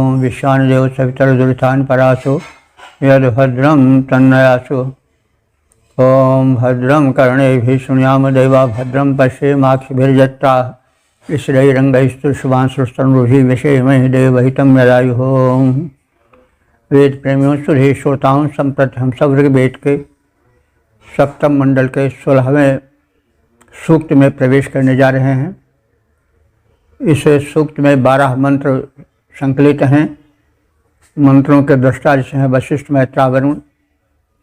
ओम विश्वानदेव सवितरदुरितान् परासो यद्भद्रं तन्नयासो। ओम भद्रं कर्णेभिः शृणुयाम देवा भद्रं पश्येमाक्षिभिर्यत्राः श्रीरंगैस्तुष्वांसुस्तनुभिः विषेमहि देवहितं यदायुः। वेद प्रेमियों सुधे श्रोताओं संप्रति हम सब ऋग्वेद के सप्तम मंडल के 16वें सूक्त में प्रवेश करने जा रहे हैं। इस सूक्त में 12 मंत्र संकलित हैं। मंत्रों के दृष्टा जैसे हैं वशिष्ठ, मैत्रावरुण,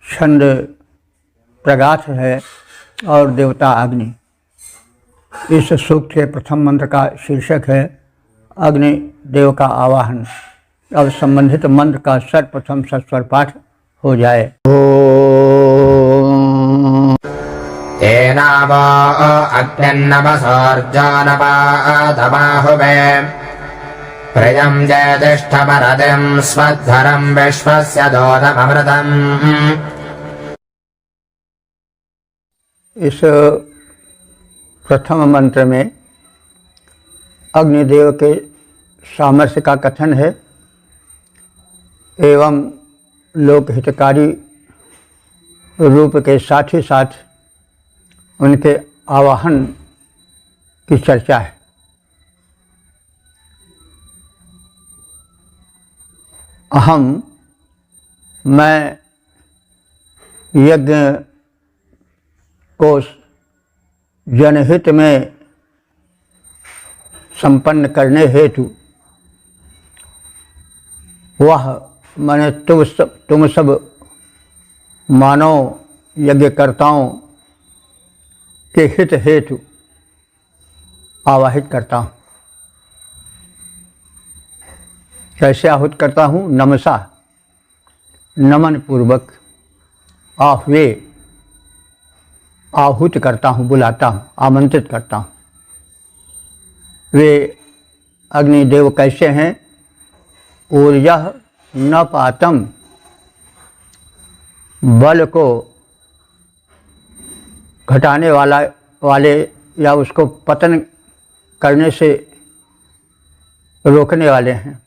छंद प्रगाथ है और देवता अग्नि। इस सूक्त के प्रथम मंत्र का शीर्षक है अग्नि देव का आवाहन। अब संबंधित मंत्र का सर्वप्रथम सस्वर पाठ हो जाए। तेनावो अग्निर्नमसोर्जनपादबाहुवे प्रियं जयतिष्ठपरदिं स्वध्वरं विश्वस्य दोतममृतम्। इस प्रथम मंत्र में अग्निदेव के सामर्थ्य का कथन है एवं लोकहितकारी रूप के साथ ही साथ उनके आवाहन की चर्चा है। अहम मैं यज्ञ को जनहित में संपन्न करने हेतु वह माने तुम सब मानव यज्ञकर्ताओं के हित हेतु आवाहित करता हूँ। कैसे आहुत करता हूँ? नमसा नमन पूर्वक आह्वे आहूत करता हूँ, बुलाता हूँ, आमंत्रित करता हूँ। वे अग्निदेव कैसे हैं? ऊर्जा न पातम, बल को घटाने वाले या उसको पतन करने से रोकने वाले हैं।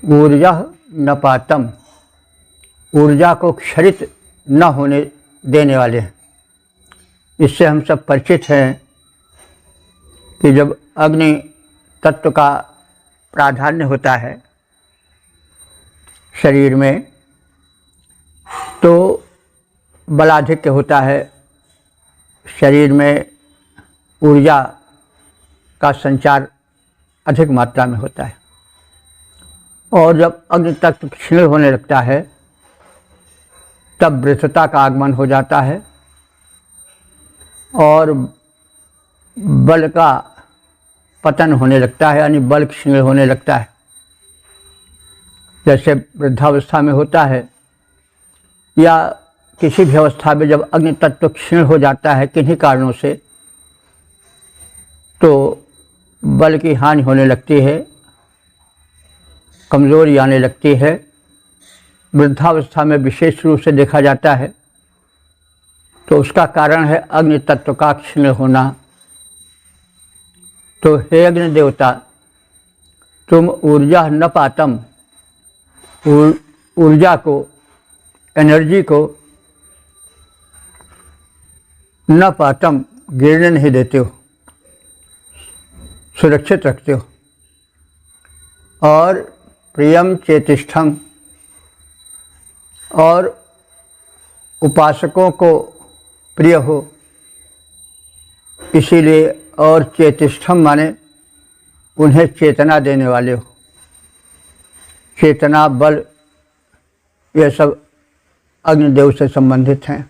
ऊर्जा न पातम, ऊर्जा को क्षरित न होने देने वाले हैं। इससे हम सब परिचित हैं कि जब अग्नि तत्व का प्राधान्य होता है शरीर में तो बलाधिक्य होता है, शरीर में ऊर्जा का संचार अधिक मात्रा में होता है। और जब अग्नि तत्व क्षीण होने लगता है तब वृद्धता का आगमन हो जाता है और बल का पतन होने लगता है, यानी बल क्षीण होने लगता है। जैसे वृद्धावस्था में होता है या किसी भी अवस्था में जब अग्नि तत्व क्षीण हो जाता है किन्हीं कारणों से तो बल की हानि होने लगती है, कमजोरी आने लगती है। वृद्धावस्था में विशेष रूप से देखा जाता है तो उसका कारण है अग्नि तत्व का क्षीण होना। तो हे अग्नि देवता, तुम ऊर्जा न पातम, ऊर्जा को, एनर्जी को न पातम, गिरने नहीं देते हो, सुरक्षित रखते हो। और प्रियम चेतिष्ठम, और उपासकों को प्रिय हो, इसीलिए। और चेतिष्ठम माने उन्हें चेतना देने वाले हो। चेतना, बल, यह सब अग्निदेव से संबंधित हैं।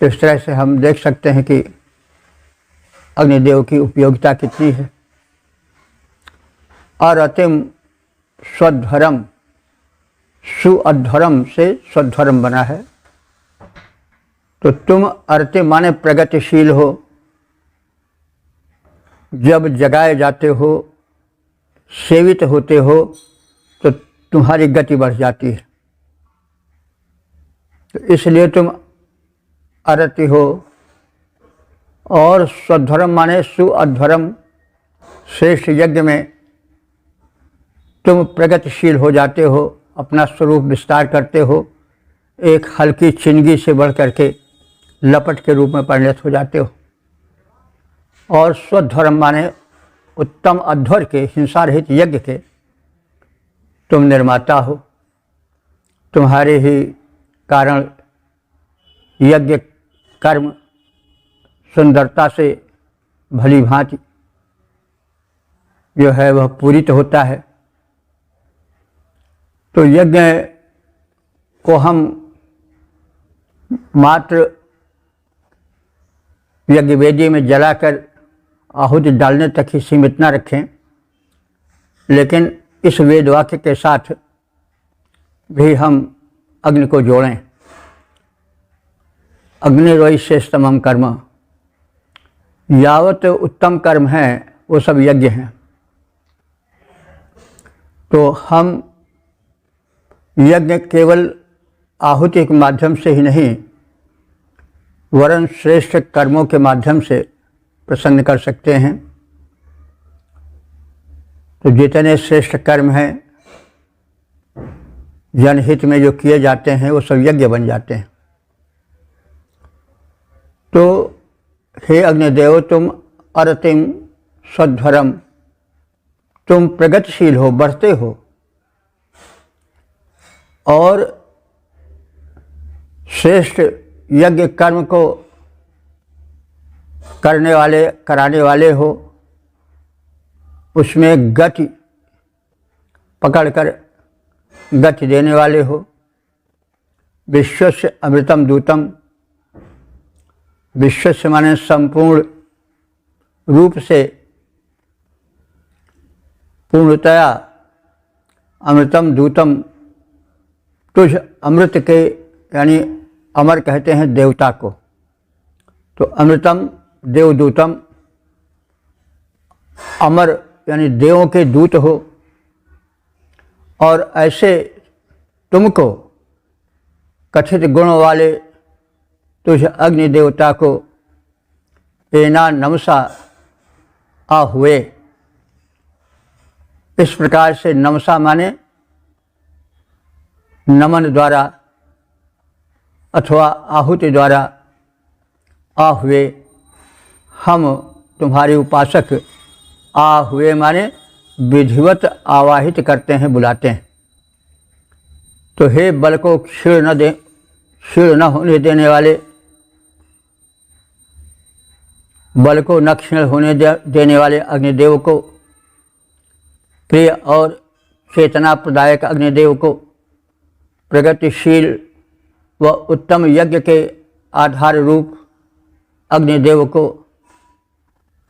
इस तरह से हम देख सकते हैं कि अग्निदेव की उपयोगिता कितनी है। अरतिम स्वध्वरम, सुअध्वरम से स्वध्वरम बना है। तो तुम अर्ति माने प्रगतिशील हो। जब जगाए जाते हो, सेवित होते हो तो तुम्हारी गति बढ़ जाती है। तो इसलिए तुम अरति हो। और स्वध्वरम माने सुअध्वरम, श्रेष्ठ यज्ञ में तुम प्रगतिशील हो जाते हो, अपना स्वरूप विस्तार करते हो, एक हल्की चिंगी से बढ़ करके लपट के रूप में परिणत हो जाते हो। और स्वधर्म माने उत्तम अध्वर के, हिंसा रहित यज्ञ के तुम निर्माता हो। तुम्हारे ही कारण यज्ञ कर्म सुंदरता से भली भांति जो है वह पूरित होता है। तो यज्ञ को हम मात्र यज्ञ वेदी में जलाकर आहुति डालने तक ही सीमित न रखें, लेकिन इस वेद वाक्य के साथ भी हम अग्नि को जोड़ें। अग्निर्वै श्रेष्ठतमं कर्म, यावत उत्तम कर्म हैं वो सब यज्ञ हैं। तो हम यज्ञ केवल आहुति के माध्यम से ही नहीं, वरन श्रेष्ठ कर्मों के माध्यम से प्रसन्न कर सकते हैं। तो जितने श्रेष्ठ कर्म हैं जनहित में जो किए जाते हैं वो सब यज्ञ बन जाते हैं। तो हे अग्निदेव, तुम अरतिम सध्वरम, तुम प्रगतिशील हो, बढ़ते हो, और श्रेष्ठ यज्ञ कर्म को करने वाले, कराने वाले हो, उसमें गति पकड़कर गति देने वाले हो। विश्वस्य अमृतम दूतम, विश्वस्य माने संपूर्ण रूप से पूर्णतया, अमृतम दूतम, तुझ अमृत के यानी अमर कहते हैं देवता को। तो अमृतम देवदूतम, अमर यानी देवों के दूत हो, और ऐसे तुमको कथित गुणों वाले तुझ अग्नि देवता को एना नमसा आ हुए। इस प्रकार से नमसा माने नमन द्वारा अथवा आहुति द्वारा आ हुए, हम तुम्हारे उपासक आ हुए माने विधिवत आवाहित करते हैं, बुलाते हैं। तो हे बल को क्षीण न होने देने वाले, बल को न क्षीण होने देने वाले अग्निदेव को, प्रिय और चेतना प्रदायक अग्निदेव को, प्रगतिशील व उत्तम यज्ञ के आधार रूप अग्निदेव को,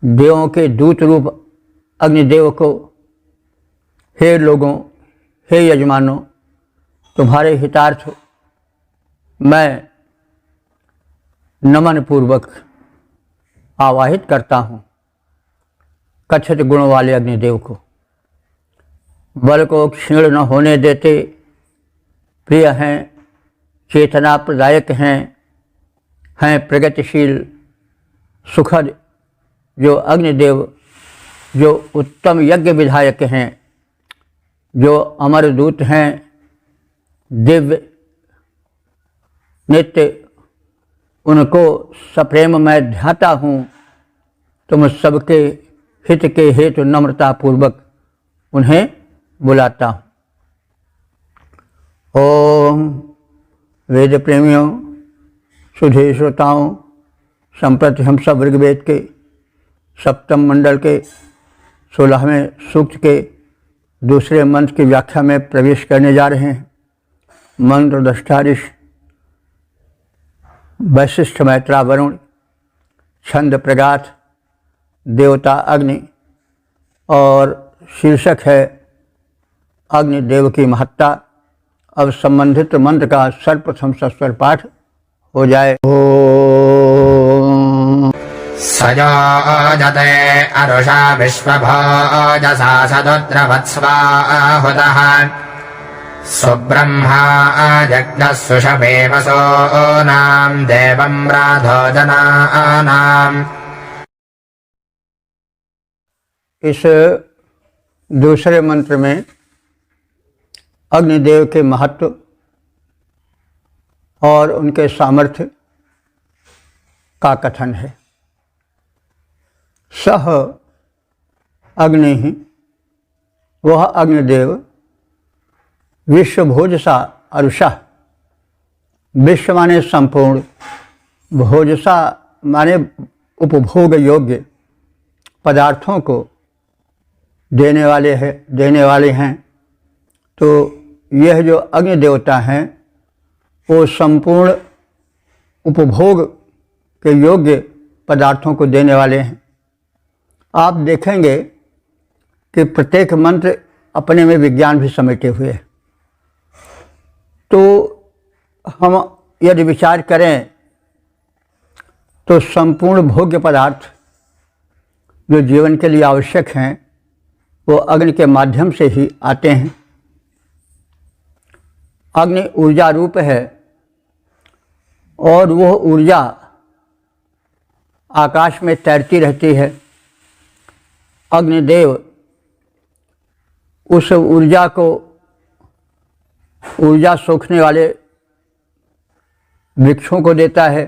देवों के दूत रूप अग्निदेव को, हे लोगों, हे यजमानों, तुम्हारे हितार्थ मैं नमन पूर्वक आवाहित करता हूँ कथित गुणों वाले अग्निदेव को। बल को क्षीण न होने देते, प्रिय हैं, चेतना प्रदायक हैं प्रगतिशील, सुखद जो अग्निदेव, जो उत्तम यज्ञ विधायक हैं, जो अमर दूत हैं, दिव्य नित्य, उनको सप्रेम मैं ध्याता हूँ। तुम सबके हित के हेतु नम्रता पूर्वक उन्हें बुलाता हूँ। ओम वेद प्रेमियों, सुधे श्रोताओं, संप्रति हम सब ऋग्वेद के सप्तम मंडल के 16वें सूक्त के दूसरे मंत्र की व्याख्या में प्रवेश करने जा रहे हैं। मंत्र दष्टारिष वैशिष्ठ मैत्रा वरुण, छंद प्रगाथ, देवता अग्नि, और शीर्षक है अग्निदेव की महत्ता। अब संबंधित मंत्र का सर्वप्रथम सस्वर पाठ हो जाए। सयोजते अरुषा विश्वभोजसा सदुद्रवत्स्वाहुतः सुब्रह्मा जग्नः सुषमेवसो नाम देवं राधो जनानाम्। इस दूसरे मंत्र में अग्निदेव के महत्व और उनके सामर्थ्य का कथन है। सह अग्नि ही, वह अग्निदेव विश्वभोजसा अरुषा, विश्व माने संपूर्ण, भोजसा माने उपभोग योग्य पदार्थों को देने वाले हैं। तो यह जो अग्नि देवता हैं वो संपूर्ण उपभोग के योग्य पदार्थों को देने वाले हैं। आप देखेंगे कि प्रत्येक मंत्र अपने में विज्ञान भी समेटे हुए है। तो हम यदि विचार करें तो संपूर्ण भोग्य पदार्थ जो जीवन के लिए आवश्यक हैं वो अग्नि के माध्यम से ही आते हैं। अग्नि ऊर्जा रूप है और वह ऊर्जा आकाश में तैरती रहती है। अग्निदेव उस ऊर्जा को ऊर्जा सोखने वाले वृक्षों को देता है।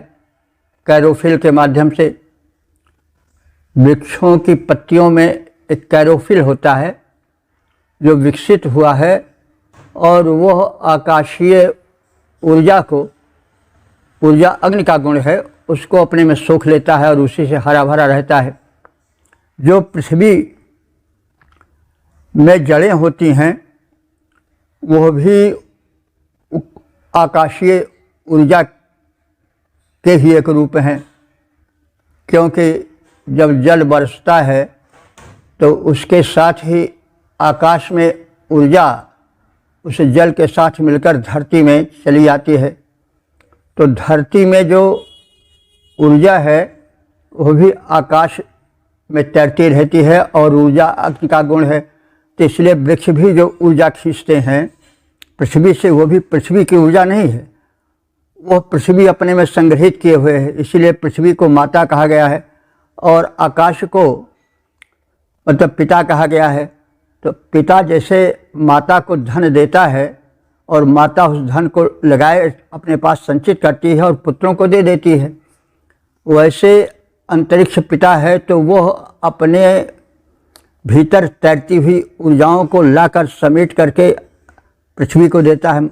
कैरोफिल के माध्यम से वृक्षों की पत्तियों में एक कैरोफिल होता है जो विकसित हुआ है और वह आकाशीय ऊर्जा को, ऊर्जा अग्नि का गुण है, उसको अपने में सोख लेता है और उसी से हरा भरा रहता है। जो पृथ्वी में जड़ें होती हैं वह भी आकाशीय ऊर्जा के ही एक रूप हैं, क्योंकि जब जल बरसता है तो उसके साथ ही आकाश में ऊर्जा उस जल के साथ मिलकर धरती में चली आती है। तो धरती में जो ऊर्जा है वह भी आकाश में तैरती रहती है और ऊर्जा अग्नि का गुण है। तो इसलिए वृक्ष भी जो ऊर्जा खींचते हैं पृथ्वी से, वो भी पृथ्वी की ऊर्जा नहीं है, वह पृथ्वी अपने में संग्रहित किए हुए है। इसलिए पृथ्वी को माता कहा गया है और आकाश को मतलब पिता कहा गया है। तो पिता जैसे माता को धन देता है और माता उस धन को लगाए अपने पास संचित करती है और पुत्रों को दे देती है, वैसे अंतरिक्ष पिता है तो वह अपने भीतर तैरती हुई ऊर्जाओं को लाकर समेट करके पृथ्वी को देता है।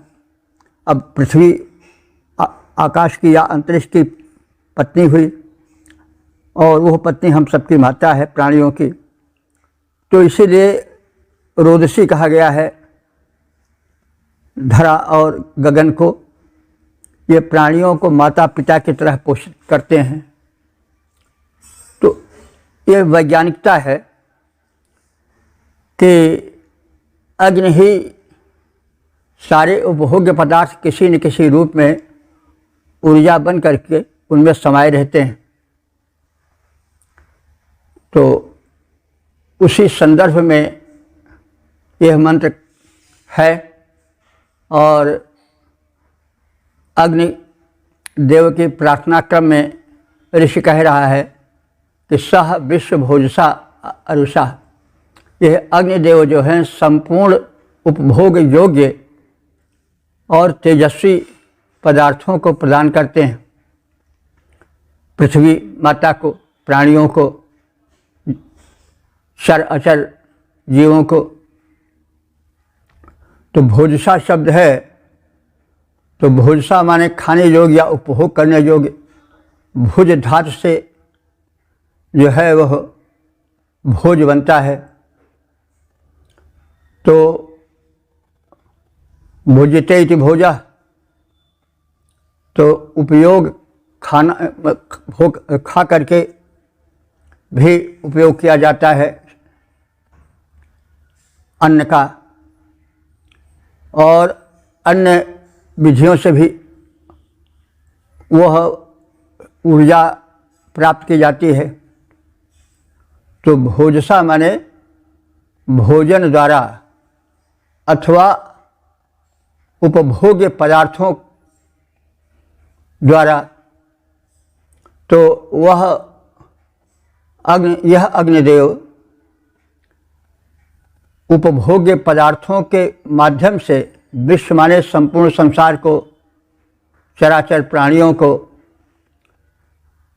अब पृथ्वी आकाश की या अंतरिक्ष की पत्नी हुई और वह पत्नी हम सबकी माता है, प्राणियों की। तो इसीलिए रोदसी कहा गया है धरा और गगन को। ये प्राणियों को माता पिता की तरह पोषित करते हैं। तो ये वैज्ञानिकता है कि अग्नि ही सारे उपभोग्य पदार्थ किसी न किसी रूप में ऊर्जा बन करके उनमें समाये रहते हैं। तो उसी संदर्भ में यह मंत्र है और अग्नि देव की प्रार्थना क्रम में ऋषि कह रहा है कि सह विश्व भोजसा अरुषा। यह अग्निदेव जो हैं संपूर्ण उपभोग योग्य और तेजस्वी पदार्थों को प्रदान करते हैं, पृथ्वी माता को, प्राणियों को, चर अचर जीवों को। तो भोजसा शब्द है तो भोजसा माने खाने योग्य या उपभोग करने योग्य। भुज धातु से जो है वह भोज बनता है। तो भोजते इति भोजा, तो उपयोग खाना भोग खा करके भी उपयोग किया जाता है अन्न का, और अन्य विधियों से भी वह ऊर्जा प्राप्त की जाती है। तो भोजसा माने भोजन द्वारा अथवा उपभोग्य पदार्थों द्वारा। तो यह अग्निदेव उपभोग्य पदार्थों के माध्यम से विश्व माने संपूर्ण संसार को, चराचर प्राणियों को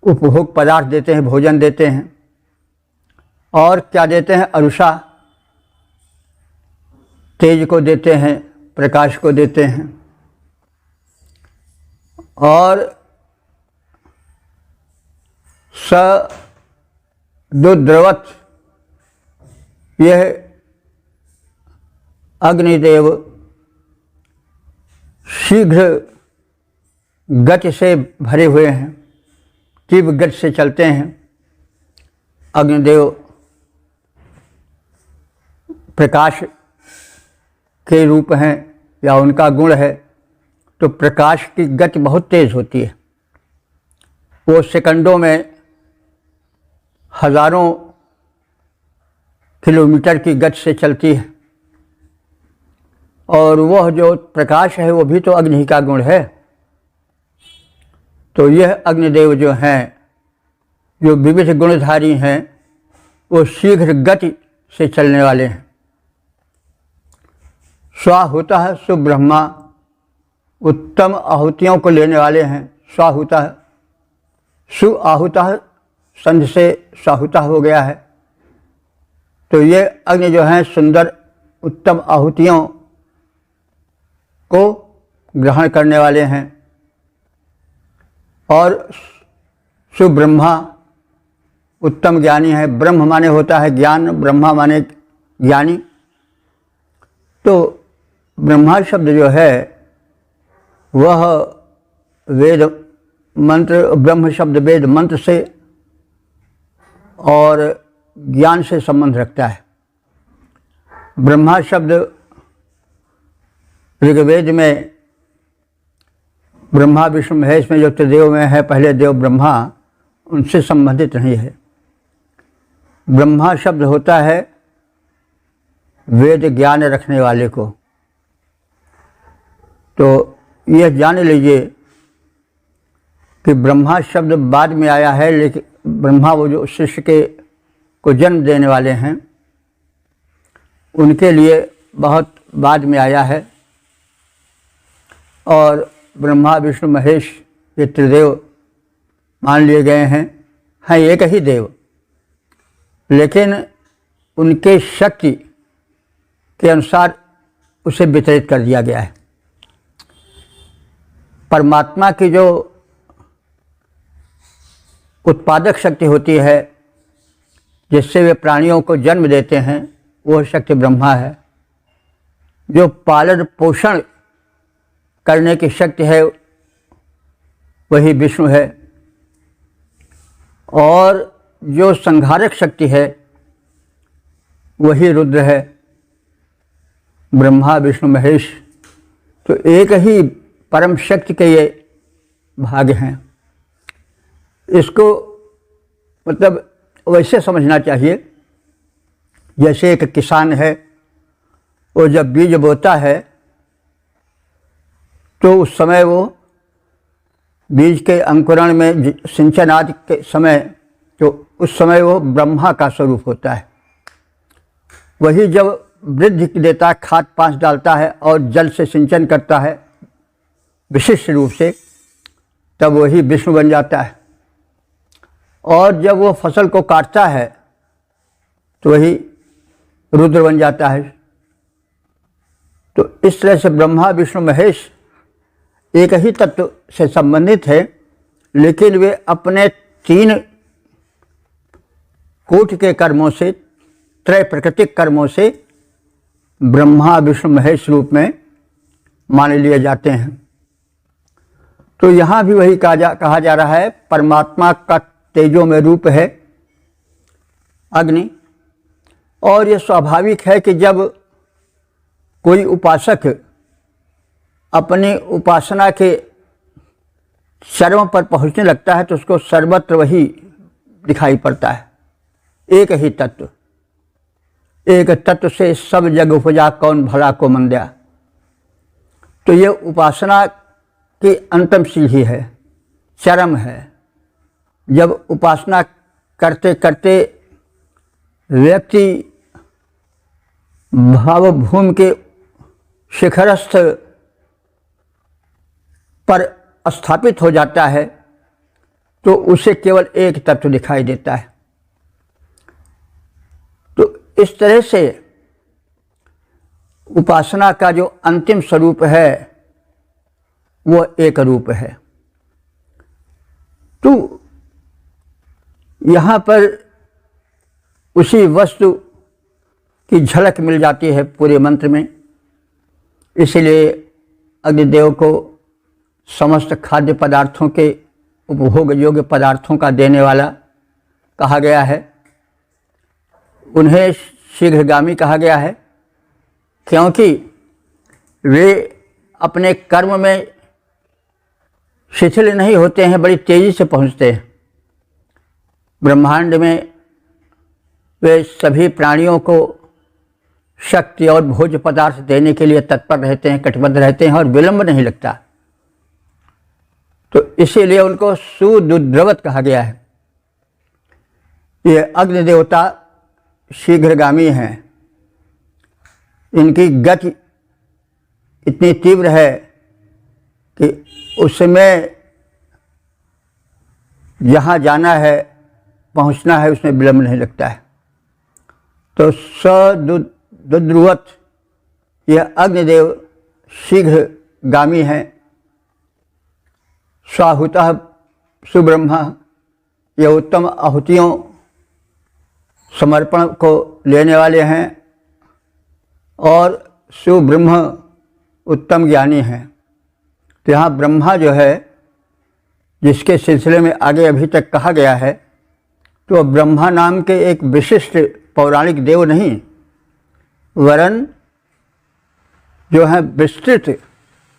उपभोग पदार्थ देते हैं, भोजन देते हैं। और क्या देते हैं? अरुषा, तेज को देते हैं, प्रकाश को देते हैं। और स दुद्रवत, यह अग्निदेव शीघ्र गति से भरे हुए हैं, तीव्र गति से चलते हैं। अग्निदेव प्रकाश के रूप हैं या उनका गुण है, तो प्रकाश की गति बहुत तेज होती है। वो सेकंडों में हजारों किलोमीटर की गति से चलती है। और वह जो प्रकाश है वो भी तो अग्नि का गुण है। तो यह अग्निदेव जो हैं, जो विविध गुणधारी हैं, वो शीघ्र गति से चलने वाले हैं। स्वाहुतः सुब्रह्मा, उत्तम आहुतियों को लेने वाले हैं। स्वाहुतः, सुआहुतः संध से स्वाहुतः हो गया है। तो ये अग्नि जो हैं सुंदर उत्तम आहुतियों को ग्रहण करने वाले हैं। और सुब्रह्मा, उत्तम ज्ञानी है। ब्रह्म माने होता है ज्ञान, ब्रह्मा माने ज्ञानी। तो ब्रह्मा शब्द जो है वह वेद मंत्र, ब्रह्म शब्द वेद मंत्र से और ज्ञान से संबंध रखता है। ब्रह्मा शब्द ऋग्वेद में ब्रह्मा विष्णु महेश में जो त्रिदेव में है, पहले देव ब्रह्मा, उनसे संबंधित नहीं है। ब्रह्मा शब्द होता है वेद ज्ञान रखने वाले को। तो यह जान लीजिए कि ब्रह्मा शब्द बाद में आया है, लेकिन ब्रह्मा वो जो शिष्य के को जन्म देने वाले हैं, उनके लिए बहुत बाद में आया है। और ब्रह्मा विष्णु महेश ये त्रिदेव मान लिए गए हैं एक ही देव, लेकिन उनके शक्ति के अनुसार उसे वितरित कर दिया गया है। परमात्मा की जो उत्पादक शक्ति होती है, जिससे वे प्राणियों को जन्म देते हैं, वह शक्ति ब्रह्मा है। जो पालन पोषण करने की शक्ति है वही विष्णु है। और जो संहारक शक्ति है वही रुद्र है। ब्रह्मा विष्णु महेश तो एक ही परम शक्ति के ये भाग हैं। इसको मतलब वैसे समझना चाहिए जैसे एक किसान है, वो जब बीज बोता है तो उस समय वो बीज के अंकुरण में सिंचन आदि के समय, तो उस समय वो ब्रह्मा का स्वरूप होता है। वही जब वृद्धि देता है, खाद पांच डालता है और जल से सिंचन करता है विशिष्ट रूप से, तब वही विष्णु बन जाता है। और जब वो फसल को काटता है तो वही रुद्र बन जाता है। तो इस तरह से ब्रह्मा विष्णु महेश एक ही तत्व से संबंधित है, लेकिन वे अपने तीन कोट के कर्मों से, त्रय प्राकृतिक कर्मों से ब्रह्मा विष्णु महेश रूप में मान लिए जाते हैं। तो यहाँ भी वही कहा जा रहा है, परमात्मा का तेजो में रूप है अग्नि। और ये स्वाभाविक है कि जब कोई उपासक अपनी उपासना के चरम पर पहुँचने लगता है तो उसको सर्वत्र वही दिखाई पड़ता है, एक ही तत्व। एक तत्व से सब जग उपजा, कौन भला को मंद्या। तो ये उपासना की अंतिम सीढ़ी है, चरम है। जब उपासना करते करते व्यक्ति भावभूमि के शिखरस्थ पर स्थापित हो जाता है तो उसे केवल एक तत्व दिखाई देता है। तो इस तरह से उपासना का जो अंतिम स्वरूप है वो एक रूप है। तो यहाँ पर उसी वस्तु की झलक मिल जाती है पूरे मंत्र में। इसलिए अग्निदेव को समस्त खाद्य पदार्थों के उपभोग योग्य पदार्थों का देने वाला कहा गया है। उन्हें शीघ्रगामी कहा गया है क्योंकि वे अपने कर्म में शिथिल नहीं होते हैं, बड़ी तेजी से पहुंचते हैं। ब्रह्मांड में वे सभी प्राणियों को शक्ति और भोज्य पदार्थ देने के लिए तत्पर रहते हैं, कटिबद्ध रहते हैं और विलंब नहीं लगता। तो इसीलिए उनको सुदुद्रवत कहा गया है। ये अग्नि देवता शीघ्रगामी हैं। इनकी गति इतनी तीव्र है कि उसमें जहाँ जाना है, पहुँचना है, उसमें विलंब नहीं लगता है। तो सदुद्रुवत यह अग्निदेव शीघ्रगामी हैं। स्वाहुतः सुब्रह्मा ये उत्तम आहुतियों समर्पण को लेने वाले हैं और सुब्रह्म उत्तम ज्ञानी हैं। तो यहाँ ब्रह्मा जो है, जिसके सिलसिले में आगे अभी तक कहा गया है, तो ब्रह्मा नाम के एक विशिष्ट पौराणिक देव नहीं, वरन जो है विस्तृत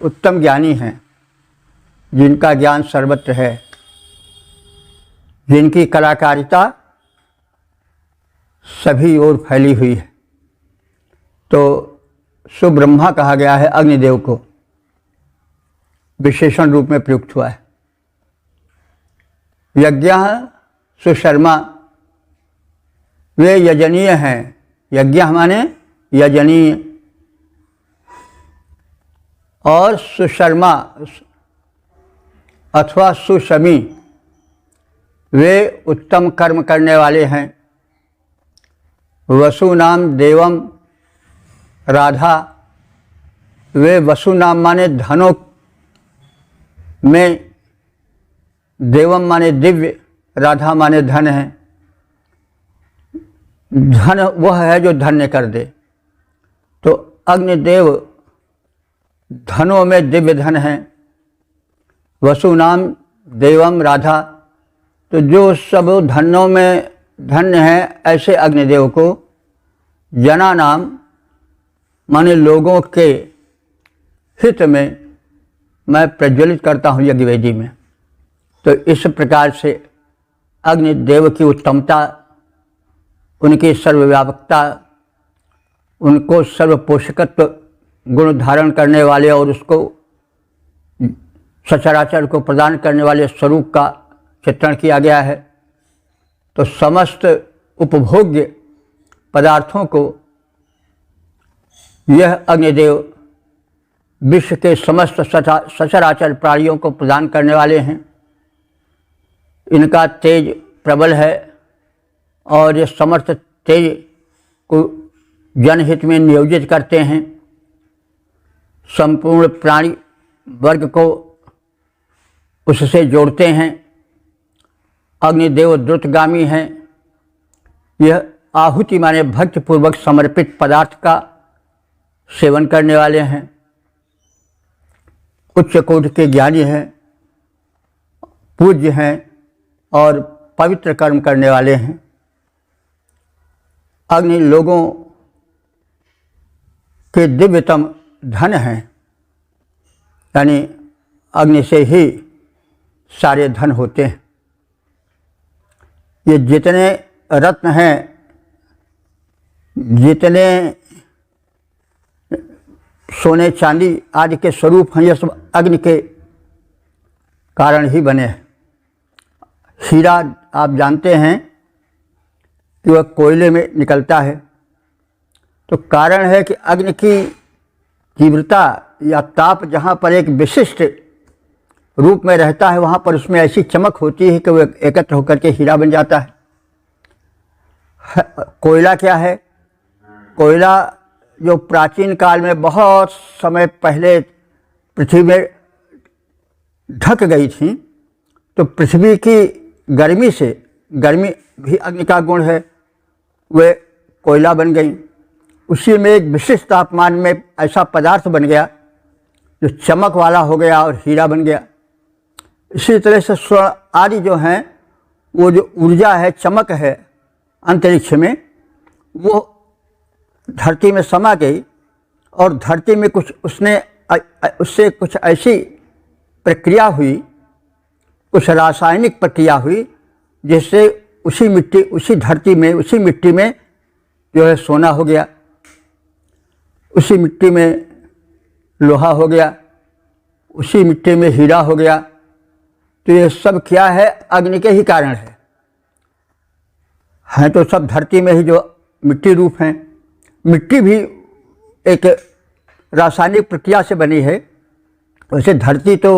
उत्तम ज्ञानी हैं, जिनका ज्ञान सर्वत्र है, जिनकी कलाकारिता सभी ओर फैली हुई है। तो सुब्रह्मा कहा गया है अग्निदेव को, विशेषण रूप में प्रयुक्त हुआ है। यज्ञ सुशर्मा वे यजनीय हैं। यज्ञ माने यजनीय, और सुशर्मा अथवा सुशमी वे उत्तम कर्म करने वाले हैं। वसु नाम देवम राधा वे वसु नाम माने धनों में, देवम माने दिव्य, राधा माने धन है। धन वह है जो धन्य कर दे। तो अग्निदेव धनों में दिव्य धन है। वसु नाम देवम राधा, तो जो सब धनों में धन्य है, ऐसे अग्निदेव को जना नाम माने लोगों के हित में मैं प्रज्वलित करता हूँ यज्ञवेदी में। तो इस प्रकार से अग्निदेव की उत्तमता, उनकी सर्वव्यापकता, उनको सर्वपोषकत्व गुण धारण करने वाले और उसको सचराचर को प्रदान करने वाले स्वरूप का चित्रण किया गया है। तो समस्त उपभोग्य पदार्थों को यह अग्निदेव विश्व के समस्त सचराचर प्राणियों को प्रदान करने वाले हैं। इनका तेज प्रबल है और ये समर्थ तेज को जनहित में नियोजित करते हैं। संपूर्ण प्राणी वर्ग को उससे जोड़ते हैं। अग्निदेव द्रुतगामी हैं। यह आहुति माने भक्तिपूर्वक समर्पित पदार्थ का सेवन करने वाले हैं। उच्च कोटि के ज्ञानी हैं, पूज्य हैं और पवित्र कर्म करने वाले हैं। अग्नि लोगों के दिव्यतम धन हैं, यानी अग्नि से ही सारे धन होते हैं। ये जितने रत्न हैं, जितने सोने चांदी आदि के स्वरूप हैं, ये सब अग्नि के कारण ही बने हैं। हीरा आप जानते हैं कि वह कोयले में निकलता है, तो कारण है कि अग्नि की तीव्रता या ताप जहाँ पर एक विशिष्ट रूप में रहता है, वहाँ पर उसमें ऐसी चमक होती है कि वो एकत्र होकर के हीरा बन जाता है। कोयला क्या है? कोयला जो प्राचीन काल में बहुत समय पहले पृथ्वी में ढक गई थी, तो पृथ्वी की गर्मी से, गर्मी भी अग्नि का गुण है, वे कोयला बन गई। उसी में एक विशिष्ट तापमान में ऐसा पदार्थ बन गया जो चमक वाला हो गया और हीरा बन गया। इसी तरह से स्वर्ण आदि जो हैं, वो जो ऊर्जा है, चमक है अंतरिक्ष में, वो धरती में समा गई और धरती में कुछ उससे कुछ ऐसी प्रक्रिया हुई, कुछ रासायनिक प्रक्रिया हुई, जिससे उसी धरती में, उसी मिट्टी में जो है सोना हो गया, उसी मिट्टी में लोहा हो गया, उसी मिट्टी में हीरा हो गया। तो ये सब क्या है? अग्नि के ही कारण है तो सब धरती में ही जो मिट्टी रूप हैं। मिट्टी भी एक रासायनिक प्रक्रिया से बनी है। वैसे धरती तो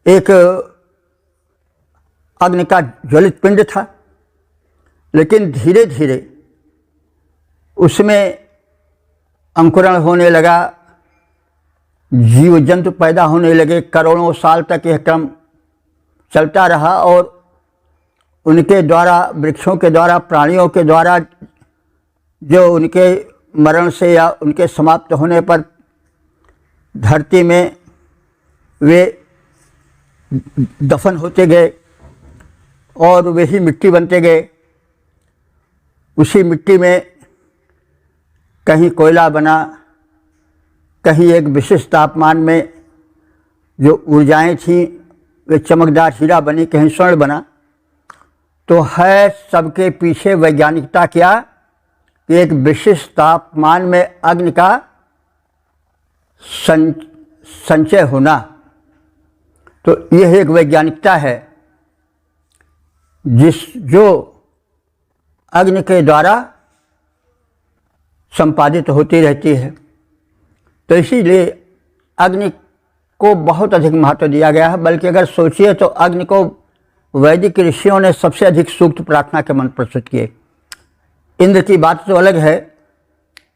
एक अग्नि का ज्वलित पिंड था, लेकिन धीरे धीरे उसमें अंकुरण होने लगा, जीव जंतु पैदा होने लगे। करोड़ों साल तक यह क्रम चलता रहा और उनके द्वारा, वृक्षों के द्वारा, प्राणियों के द्वारा, जो उनके मरण से या उनके समाप्त होने पर धरती में वे दफन होते गए और वही मिट्टी बनते गए। उसी मिट्टी में कहीं कोयला बना, कहीं एक विशिष्ट तापमान में जो ऊर्जाएं थीं वे चमकदार हीरा बनी, कहीं स्वर्ण बना। तो है सबके पीछे वैज्ञानिकता क्या कि एक विशिष्ट तापमान में अग्नि का संचय होना। तो यह एक वैज्ञानिकता है जो अग्नि के द्वारा संपादित होती रहती है। तो इसीलिए अग्नि को बहुत अधिक महत्व दिया गया है। बल्कि अगर सोचिए तो अग्नि को वैदिक ऋषियों ने सबसे अधिक सूक्त प्रार्थना के मंत्र प्रस्तुत किए। इंद्र की बात तो अलग है,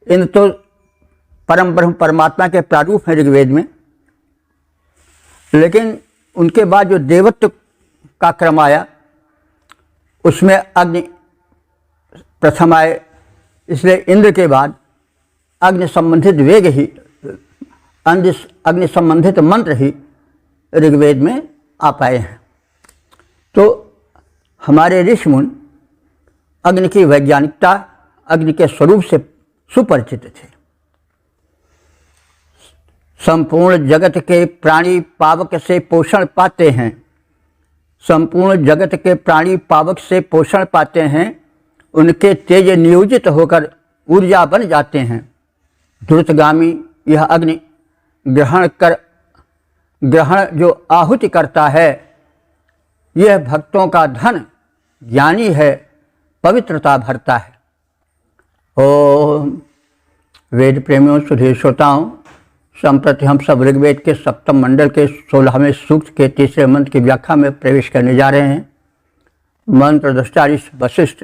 इंद्र तो परम ब्रह्म परमात्मा के प्रारूप हैं ऋग्वेद में, लेकिन उनके बाद जो देवत्व का क्रम आया उसमें अग्नि प्रथम आए। इसलिए इंद्र के बाद अग्नि संबंधित वेग ही, अग्नि संबंधित मंत्र ही ऋग्वेद में आ पाए हैं। तो हमारे ऋषि मुनि अग्नि की वैज्ञानिकता, अग्नि के स्वरूप से सुपरिचित थे। संपूर्ण जगत के प्राणी पावक से पोषण पाते हैं, संपूर्ण जगत के प्राणी पावक से पोषण पाते हैं, उनके तेज नियोजित होकर ऊर्जा बन जाते हैं। द्रुतगामी यह अग्नि ग्रहण जो आहुति करता है, यह भक्तों का धन, ज्ञानी है, पवित्रता भरता है। ओम वेद प्रेमियों, सुधीर श्रोताओं, संप्रति हम सब ऋग्वेद के सप्तम मंडल के 16वें सूक्त के तीसरे मंत्र की व्याख्या में प्रवेश करने जा रहे हैं। मंत्र दृष्टारिष वशिष्ठ,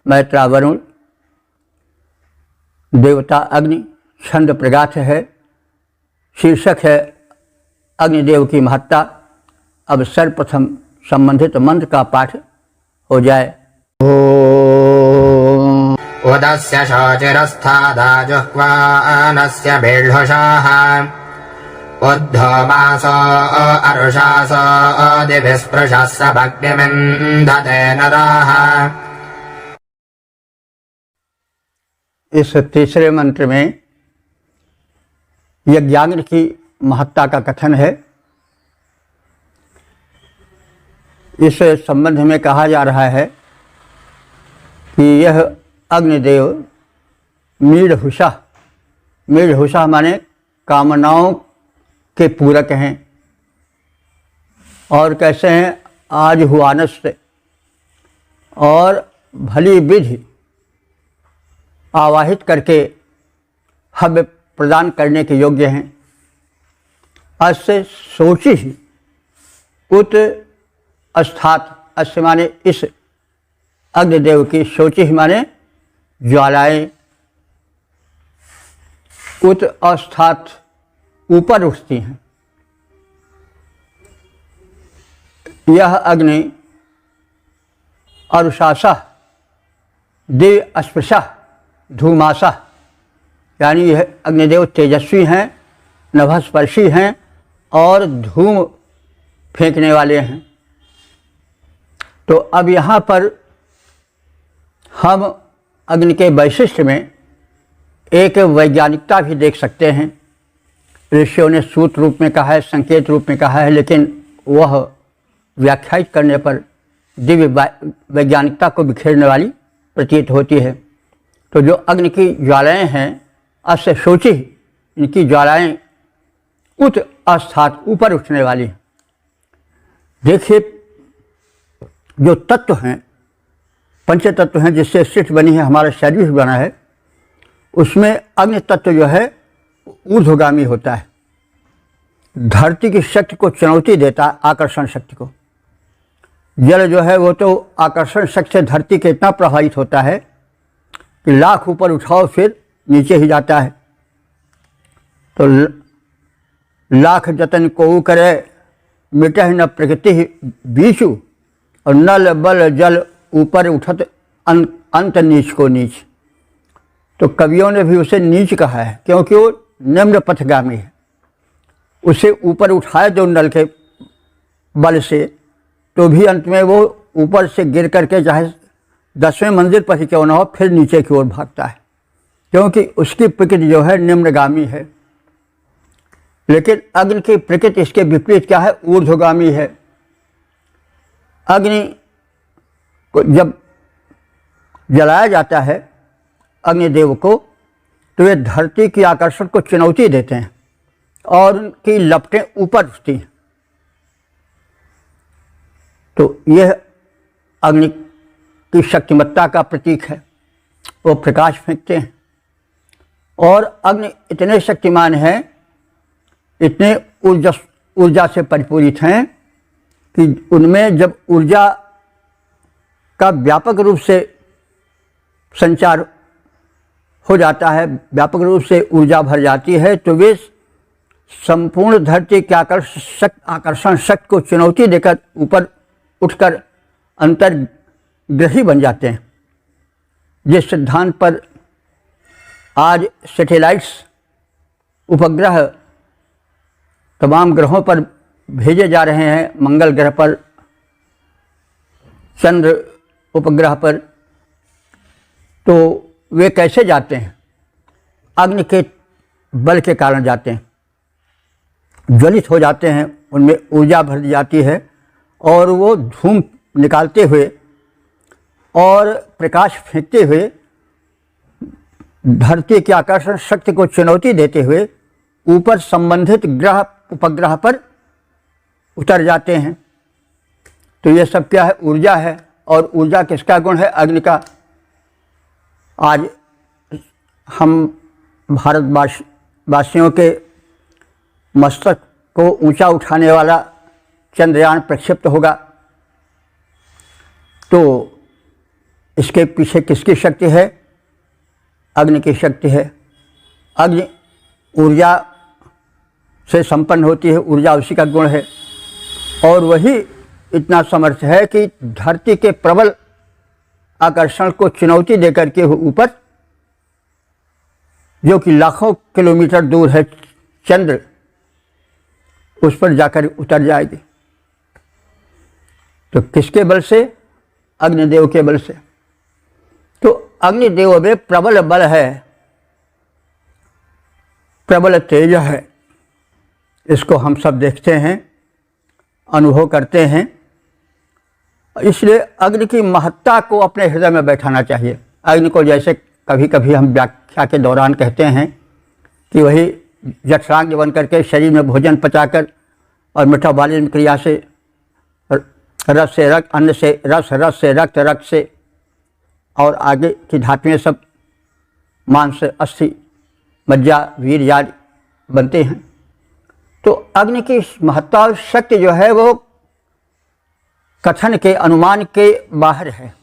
मैत्रा वरुण, देवता अग्नि, छंद प्रगाथ है, शीर्षक है अग्निदेव की महत्ता। अब सर्वप्रथम संबंधित मंत्र का पाठ हो जाए। उदस्य शोचिरस्थादा जुह्वानस्य बिल्हुषाः उद्धोमासो अरुषासो दिभिस्पृशस्य भग्निमिन्धते नराः। इस तीसरे मंत्र में यज्ञाग्नि की महत्ता का कथन है। इस संबंध में कहा जा रहा है कि यह अग्निदेव मीढ़हुषा, मीढ़हुषा माने कामनाओं के पूरक हैं। और कैसे हैं? आज हुआनस्य, और भली विधि आवाहित करके हव्य प्रदान करने के योग्य हैं। अस्य शोचि उत अस्थात, अस्य माने इस अग्निदेव की, शोचि माने ज्वालाएं, उत अस्थात ऊपर उठती हैं। यह अग्नि अरुषासा देव स्पृशा धूमासा, यानी यह अग्निदेव तेजस्वी हैं, नभस्पर्शी हैं और धूम फेंकने वाले हैं। तो अब यहाँ पर हम अग्नि के वैशिष्ट्य में एक वैज्ञानिकता भी देख सकते हैं। ऋषियों ने सूत्र रूप में कहा है, संकेत रूप में कहा है, लेकिन वह व्याख्यायित करने पर दिव्य वैज्ञानिकता को बिखेरने वाली प्रतीत होती है। तो जो अग्नि की ज्वालाएं हैं, अस्य शोचि, इनकी ज्वालाएं उत अस्थात ऊपर उठने वाली। देखिए, जो तत्व हैं, पंच तत्व हैं जिससे सृष्टि बनी है, हमारा शरीर भी बना है, उसमें अग्नि तत्व जो है ऊर्ध्वगामी होता है। धरती की शक्ति को चुनौती देता है, आकर्षण शक्ति को। जल जो है वो तो आकर्षण शक्ति से धरती के इतना प्रभावित होता है कि लाख ऊपर उठाओ फिर नीचे ही जाता है। तो लाख जतन को करे मिटह न प्रकृति बीचू, और नल बल जल ऊपर उठत अंत नीच को नीच। तो कवियों ने भी उसे नीच कहा है क्योंकि वो निम्न पथगामी है। उसे ऊपर उठाए दो नल के बल से, तो भी अंत में वो ऊपर से गिर करके चाहे 10वें मंजिल पर ही क्यों ना हो, फिर नीचे की ओर भागता है, क्योंकि उसकी प्रकृति जो है निम्नगामी है। लेकिन अग्नि की प्रकृति इसके विपरीत क्या है, ऊर्ध्वगामी है। अग्नि को जब जलाया जाता है अग्निदेव को, तो वे धरती की आकर्षण को चुनौती देते हैं और उनकी लपटें ऊपर उठती हैं। तो यह अग्नि की शक्तिमत्ता का प्रतीक है। वो प्रकाश फेंकते हैं और अग्नि इतने शक्तिमान हैं, इतने ऊर्जा से परिपूरित हैं कि उनमें जब ऊर्जा का व्यापक रूप से संचार हो जाता है, व्यापक रूप से ऊर्जा भर जाती है, तो वे संपूर्ण धरती के आकर्षण शक्ति को चुनौती देकर ऊपर उठकर अंतर्ग्रही बन जाते हैं। जिस सिद्धांत पर आज सैटेलाइट्स उपग्रह तमाम ग्रहों पर भेजे जा रहे हैं, मंगल ग्रह पर, चंद्र उपग्रह पर, तो वे कैसे जाते हैं? अग्नि के बल के कारण जाते हैं, ज्वलित हो जाते हैं, उनमें ऊर्जा भर जाती है और वो धूम निकालते हुए और प्रकाश फेंकते हुए धरती की आकर्षण शक्ति को चुनौती देते हुए ऊपर संबंधित ग्रह उपग्रह पर उतर जाते हैं। तो ये सब क्या है? ऊर्जा है। और ऊर्जा किसका गुण है? अग्नि का। आज हम भारतवासियों के मस्तक को ऊंचा उठाने वाला चंद्रयान प्रक्षिप्त होगा, तो इसके पीछे किसकी शक्ति है? अग्नि की शक्ति है। अग्नि ऊर्जा से संपन्न होती है, ऊर्जा उसी का गुण है, और वही इतना समर्थ है कि धरती के प्रबल आकर्षण को चुनौती देकर के ऊपर, जो कि लाखों किलोमीटर दूर है चंद्र, उस पर जाकर उतर जाएगी। तो किसके बल से? अग्निदेव के बल से। तो अग्निदेव में प्रबल बल है, प्रबल तेज है। इसको हम सब देखते हैं, अनुभव करते हैं। इसलिए अग्नि की महत्ता को अपने हृदय में बैठाना चाहिए। अग्नि को जैसे कभी कभी हम व्याख्या के दौरान कहते हैं कि वही जठराग्नि बन करके शरीर में भोजन पचाकर और मेटाबॉलिज्म क्रिया से रस से रक्त, अन्न से रस, रस से रक्त, रक्त से और आगे की धातुएं सब, मांस, अस्थि, मज्जा वीर्यादि बनते हैं। तो अग्नि की महत्ता और शक्ति जो है वो कथन के अनुमान के बाहर है।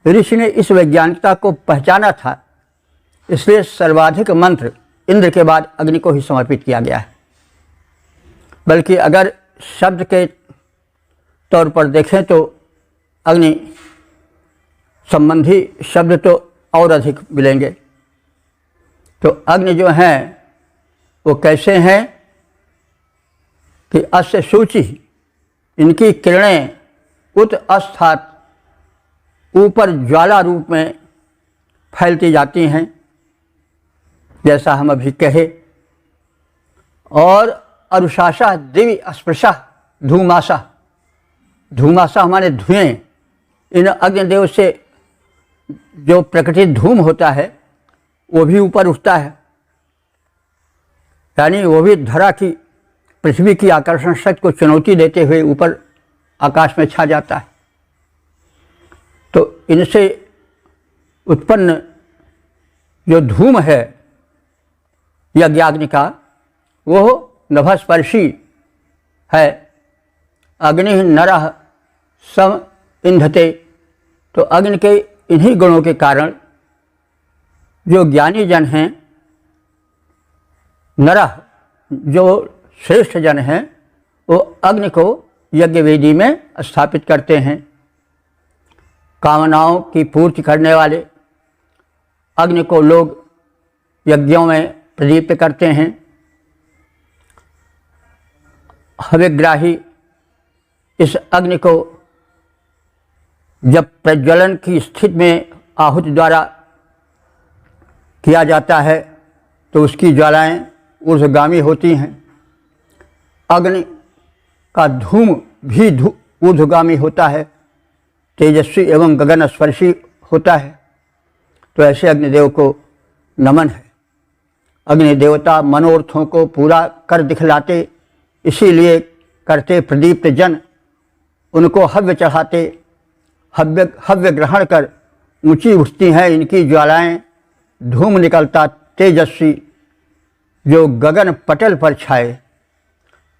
ऋषि ने इस वैज्ञानिकता को पहचाना था, इसलिए सर्वाधिक मंत्र इंद्र के बाद अग्नि को ही समर्पित किया गया है। बल्कि अगर शब्द के तौर पर देखें तो अग्नि संबंधी शब्द तो और अधिक मिलेंगे। तो अग्नि जो हैं वो कैसे हैं कि अस्य सूचि, इनकी किरणें उत अस्थात ऊपर ज्वाला रूप में फैलती जाती हैं, जैसा हम अभी कहे। और अरुषाशा दिव्य अस्पृशा धूमाशा, धूमाशा हमारे धुएं, इन अग्निदेव से जो प्रकटित धूम होता है वो भी ऊपर उठता है, यानी वो भी धरा की पृथ्वी की आकर्षण शक्ति को चुनौती देते हुए ऊपर आकाश में छा जाता है। तो इनसे उत्पन्न जो धूम है यज्ञाग्नि का, वो नभस्पर्शी है। अग्नि नरः सम इंधते, तो अग्नि के इन्हीं गुणों के कारण जो ज्ञानी जन हैं, नरः जो श्रेष्ठ जन हैं, वो अग्नि को यज्ञ वेदी में स्थापित करते हैं। कामनाओं की पूर्ति करने वाले अग्नि को लोग यज्ञों में प्रदीप्त करते हैं। हविग्राही इस अग्नि को जब प्रज्वलन की स्थिति में आहुति द्वारा किया जाता है तो उसकी ज्वालाएं ऊर्ध्वगामी होती हैं। अग्नि का धूम भी ऊर्ध्वगामी होता है, तेजस्वी एवं गगन स्पर्शी होता है। तो ऐसे अग्निदेव को नमन है। अग्नि देवता मनोरथों को पूरा कर दिखलाते, इसीलिए करते प्रदीप्त जन उनको हव्य चढ़ाते, हव्य ग्रहण कर ऊंची उठती हैं इनकी ज्वालाएं। धूम निकलता तेजस्वी जो गगन पटल पर छाए।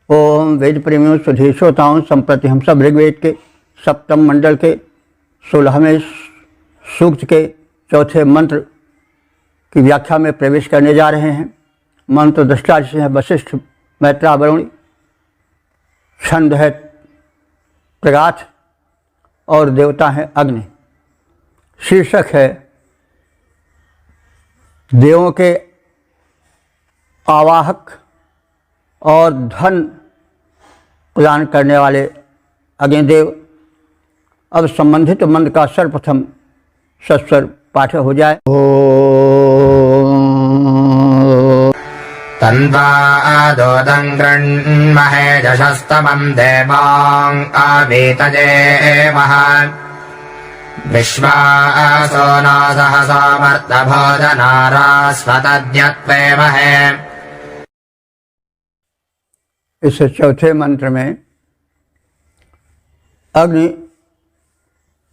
ओम वेद प्रेमियों सुधी श्रोताओं, संप्रति हम सब ऋग्वेद के सप्तम मंडल के 16वें सूक्त के चौथे मंत्र की व्याख्या में प्रवेश करने जा रहे हैं। मंत्र दृष्टा से है वशिष्ठ मैत्रा वरुणी, छंद है प्रगाथ और देवता है अग्नि। शीर्षक है देवों के आवाहक और धन प्रदान करने वाले अग्निदेव। अब संबंधित मंत्र का सर्वप्रथम सस्वर पाठ हो जाए। तन्वादोदं गृण्महे यशस्तमं देवां आवीतजेमः विश्वासो न सहसोमर्तभोजनारास्वतद्यत्वेमहे। इस चौथे मंत्र में अग्नि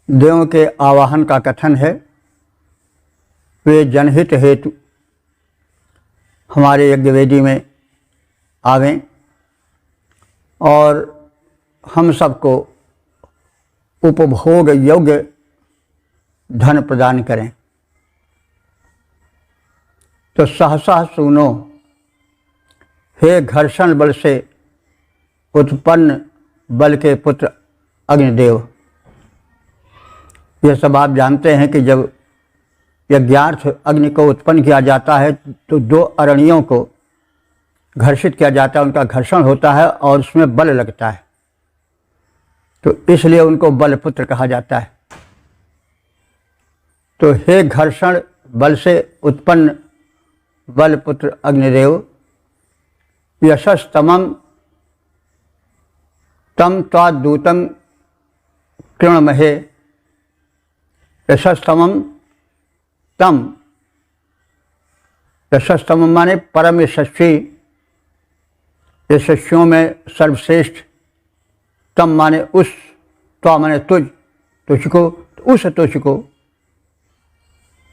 देवों के आवाहन का कथन है। वे जनहित हेतु हमारे यज्ञवेदी में आवें और हम सबको उपभोग योग्य धन प्रदान करें। तो सहसा सुनो, हे घर्षण बल से उत्पन्न बल के पुत्र अग्निदेव। यह सब आप जानते हैं कि जब यज्ञार्थ अग्नि को उत्पन्न किया जाता है तो दो अरणियों को घर्षित किया जाता है, उनका घर्षण होता है और उसमें बल लगता है, तो इसलिए उनको बलपुत्र कहा जाता है। तो हे घर्षण बल से उत्पन्न बलपुत्र अग्निदेव, यशस्तमं तम त्वाद्दूतं कृणमहे। यशस्तमं तम, यशस्तम माने परम यशस्वी, यशस्वियों में सर्वश्रेष्ठ। तम माने उस, त्वा माने तुझ, तुझको, उस तुझको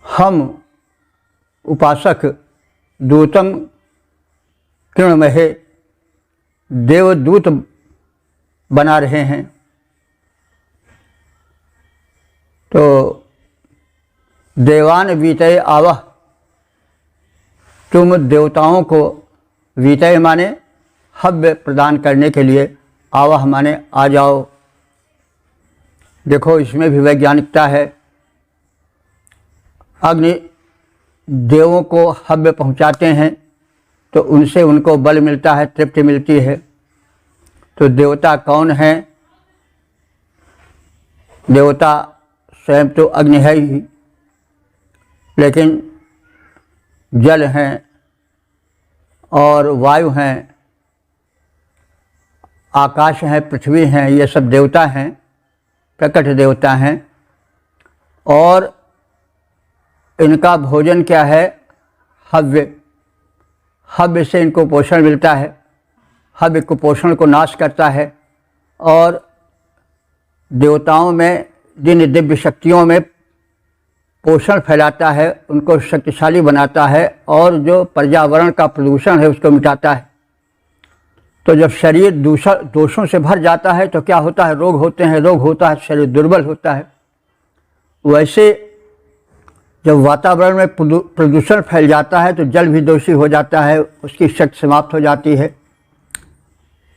हम उपासक दूतम किरणमहे, देवदूत बना रहे हैं। तो देवान वीतय आवह, तुम देवताओं को, वीतय माने हव्य प्रदान करने के लिए, आवह माने आ जाओ। देखो इसमें भी वैज्ञानिकता है। अग्नि देवों को हव्य पहुंचाते हैं तो उनसे उनको बल मिलता है, तृप्ति मिलती है। तो देवता कौन है? देवता स्वयं तो अग्नि है ही, लेकिन जल हैं और वायु हैं, आकाश है, पृथ्वी हैं, ये सब देवता हैं, प्रकट देवता हैं। और इनका भोजन क्या है? हव्य। हव्य से इनको पोषण मिलता है। हव्य कुपोषण को नाश करता है और देवताओं में, जिन दिव्य शक्तियों में पोषण फैलाता है, उनको शक्तिशाली बनाता है और जो पर्यावरण का प्रदूषण है उसको मिटाता है। तो जब शरीर दोषों से भर जाता है तो क्या होता है? रोग होते हैं, रोग होता है, शरीर दुर्बल होता है। वैसे जब वातावरण में प्रदूषण फैल जाता है तो जल भी दोषी हो जाता है, उसकी शक्ति समाप्त हो जाती है।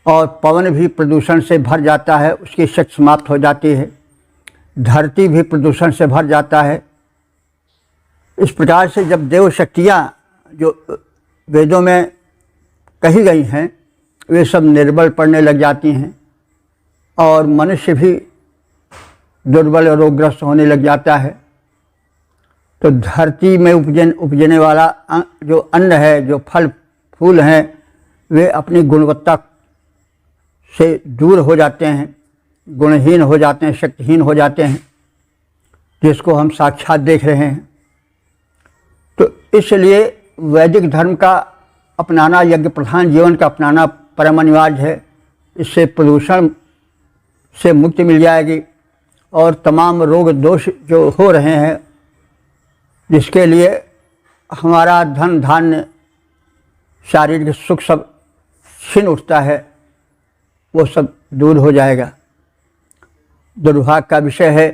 और पवन भी प्रदूषण से भर जाता है, उसकी शक्ति समाप्त हो जाती है। धरती भी प्रदूषण से भर जाता है। इस प्रकार से जब देव शक्तियाँ जो वेदों में कही गई हैं वे सब निर्बल पड़ने लग जाती हैं और मनुष्य भी दुर्बल और रोगग्रस्त होने लग जाता है। तो धरती में उपजने वाला जो अन्न है, जो फल फूल हैं, वे अपनी गुणवत्ता से दूर हो जाते हैं, गुणहीन हो जाते हैं, शक्तिहीन हो जाते हैं, जिसको हम साक्षात देख रहे हैं। तो इसलिए वैदिक धर्म का अपनाना, यज्ञ प्रधान जीवन का अपनाना परम अनिवार्य है। इससे प्रदूषण से मुक्ति मिल जाएगी और तमाम रोग दोष जो हो रहे हैं, जिसके लिए हमारा धन धान्य शारीरिक सुख सब छीन उठता है, वो सब दूर हो जाएगा। दुर्भाग्य का विषय है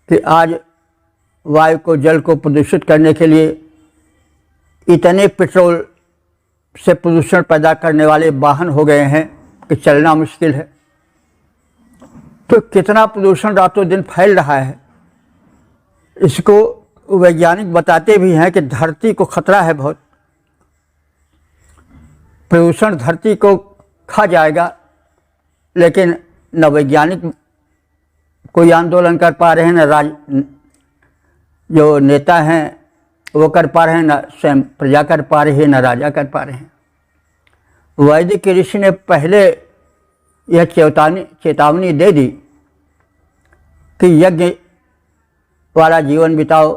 कि आज वायु को, जल को प्रदूषित करने के लिए इतने पेट्रोल से प्रदूषण पैदा करने वाले वाहन हो गए हैं कि चलना मुश्किल है। तो कितना प्रदूषण रातों दिन फैल रहा है। इसको वैज्ञानिक बताते भी हैं कि धरती को खतरा है बहुत। प्रदूषण धरती को खा जाएगा, लेकिन न वैज्ञानिक कोई आंदोलन कर पा रहे हैं, न जो नेता हैं वो कर पा रहे हैं, न स्वयं प्रजा कर पा रही है, न राजा कर पा रहे हैं। वैदिक ऋषि ने पहले यह चेतावनी दे दी कि यज्ञ वाला जीवन बिताओ,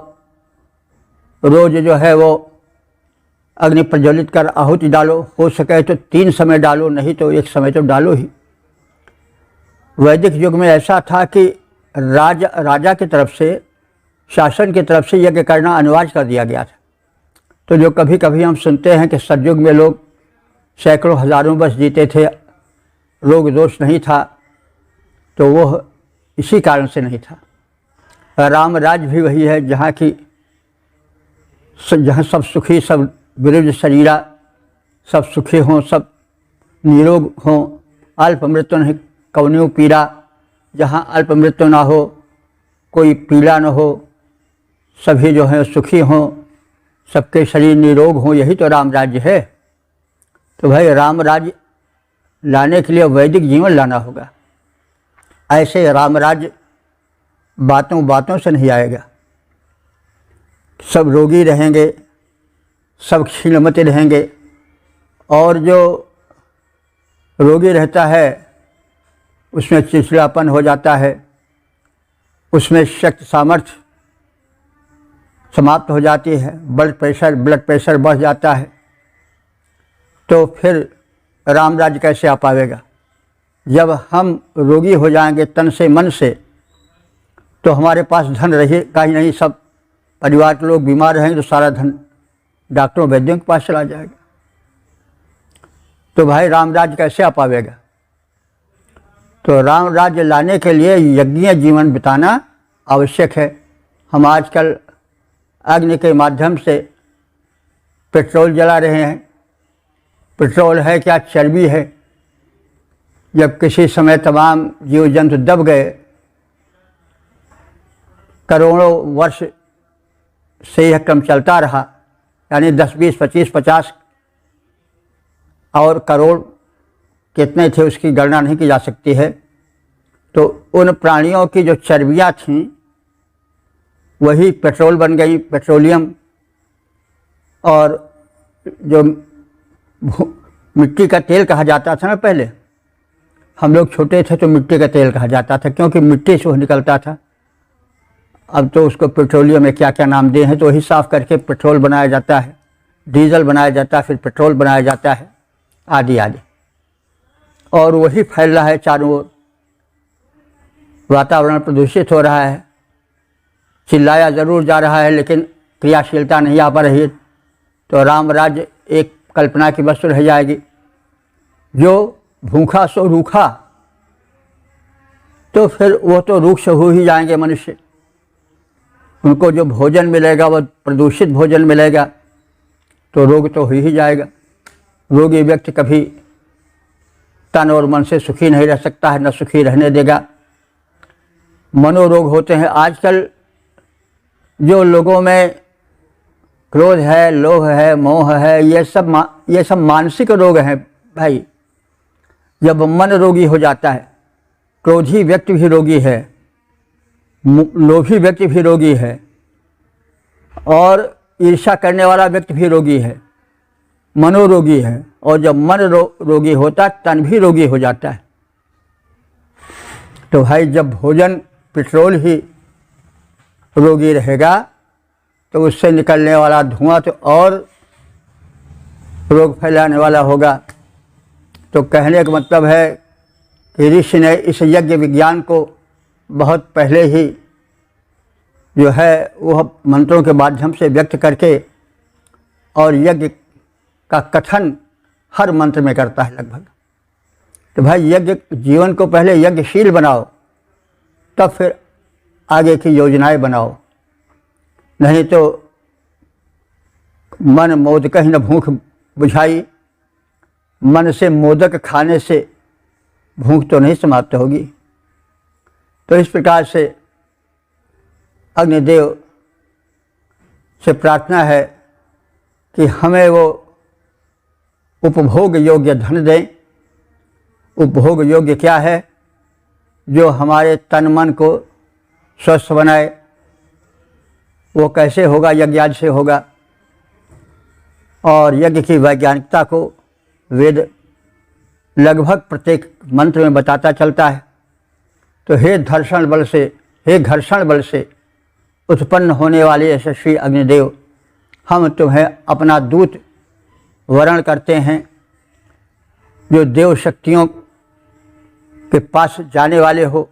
रोज जो है वो अग्नि प्रज्वलित कर आहुति डालो, हो सके तो 3 समय डालो, नहीं तो 1 समय तो डालो ही। वैदिक युग में ऐसा था कि राजा की तरफ से, शासन की तरफ से यज्ञ करना अनिवार्य कर दिया गया था। तो जो कभी कभी हम सुनते हैं कि सतयुग में लोग सैकड़ों हजारों वर्ष जीते थे, रोग दोष नहीं था, तो वो इसी कारण से नहीं था। राम राज्य भी वही है जहाँ सब सुखी, सब विरुद्ध शरीरा, सब सुखी हों, सब निरोग हों, अल्प मृत्यु नहीं कौन्यू पीड़ा। जहाँ अल्प मृत्यु ना हो, कोई पीड़ा न हो, सभी जो हैं सुखी हों, सबके शरीर निरोग हों, यही तो राम राज्य है। तो भाई राम राज्य लाने के लिए वैदिक जीवन लाना होगा। ऐसे राम राज्य बातों बातों से नहीं आएगा। सब रोगी रहेंगे, सब क्षीणमति रहेंगे, और जो रोगी रहता है उसमें चिड़चिड़ापन हो जाता है, उसमें शक्ति सामर्थ्य समाप्त हो जाती है, ब्लड प्रेशर बढ़ जाता है। तो फिर राम राज्य कैसे आ पाएगा? जब हम रोगी हो जाएंगे तन से मन से, तो हमारे पास धन रहेगा ही नहीं। सब परिवार के लोग बीमार रहेंगे तो सारा धन डॉक्टरों वैद्यों के पास चला जाएगा। तो भाई राम राज्य कैसे आ पावेगा? तो राम राज्य लाने के लिए यज्ञीय जीवन बिताना आवश्यक है। हम आजकल अग्नि के माध्यम से पेट्रोल जला रहे हैं। पेट्रोल है क्या? चर्बी है। जब किसी समय तमाम जीव जंतु दब गए, करोड़ों वर्ष से यह क्रम चलता रहा, यानी 10, 20, 25, 50 और करोड़ कितने थे उसकी गणना नहीं की जा सकती है। तो उन प्राणियों की जो चर्बियाँ थीं वही पेट्रोल बन गई, पेट्रोलियम। और जो मिट्टी का तेल कहा जाता था ना, पहले हम लोग छोटे थे तो मिट्टी का तेल कहा जाता था, क्योंकि मिट्टी से वो निकलता था। अब तो उसको पेट्रोलियम में क्या क्या नाम दिए हैं, तो वही साफ़ करके पेट्रोल बनाया जाता है, डीजल बनाया जाता है, फिर पेट्रोल बनाया जाता है, आदि आदि। और वही फैल रहा है चारों ओर। वातावरण प्रदूषित हो रहा है। चिल्लाया ज़रूर जा रहा है लेकिन क्रियाशीलता नहीं आ पा रही है। तो राम राज्य एक कल्पना की वस्तु रह जाएगी। जो भूखा सो रूखा, तो फिर वो तो रूक्ष हो ही जाएंगे मनुष्य। उनको जो भोजन मिलेगा वो प्रदूषित भोजन मिलेगा, तो रोग तो हो ही जाएगा। रोगी व्यक्ति कभी तन और मन से सुखी नहीं रह सकता है, न सुखी रहने देगा। मनोरोग होते हैं आजकल। जो लोगों में क्रोध है, लोभ है, मोह है, ये सब मानसिक रोग हैं भाई। जब मन रोगी हो जाता है, क्रोधी व्यक्ति भी रोगी है, लोभी व्यक्ति भी रोगी है, और ईर्ष्या करने वाला व्यक्ति भी रोगी है, मनोरोगी है। और जब मन रोगी होता है, तन भी रोगी हो जाता है। तो भाई जब भोजन पेट्रोल ही रोगी रहेगा, तो उससे निकलने वाला धुआं तो और रोग फैलाने वाला होगा। तो कहने का मतलब है कि ऋषि ने इस यज्ञ विज्ञान को बहुत पहले ही जो है वह मंत्रों के माध्यम से व्यक्त करके, और यज्ञ का कथन हर मंत्र में करता है लगभग। तो भाई यज्ञ जीवन को पहले यज्ञशील बनाओ, तब फिर आगे की योजनाएं बनाओ। नहीं तो मन मोदक ही न भूख बुझाई। मन से मोदक खाने से भूख तो नहीं समाप्त होगी। तो इस प्रकार से अग्निदेव से प्रार्थना है कि हमें वो उपभोग योग्य धन दें। उपभोग योग्य क्या है? जो हमारे तन मन को स्वस्थ बनाए। वो कैसे होगा? यज्ञ से होगा। और यज्ञ की वैज्ञानिकता को वेद लगभग प्रत्येक मंत्र में बताता चलता है। तो हे घर्षण बल से उत्पन्न होने वाले यशस्वी अग्निदेव, हम तुम्हें अपना दूत वरण करते हैं, जो देव शक्तियों के पास जाने वाले हो,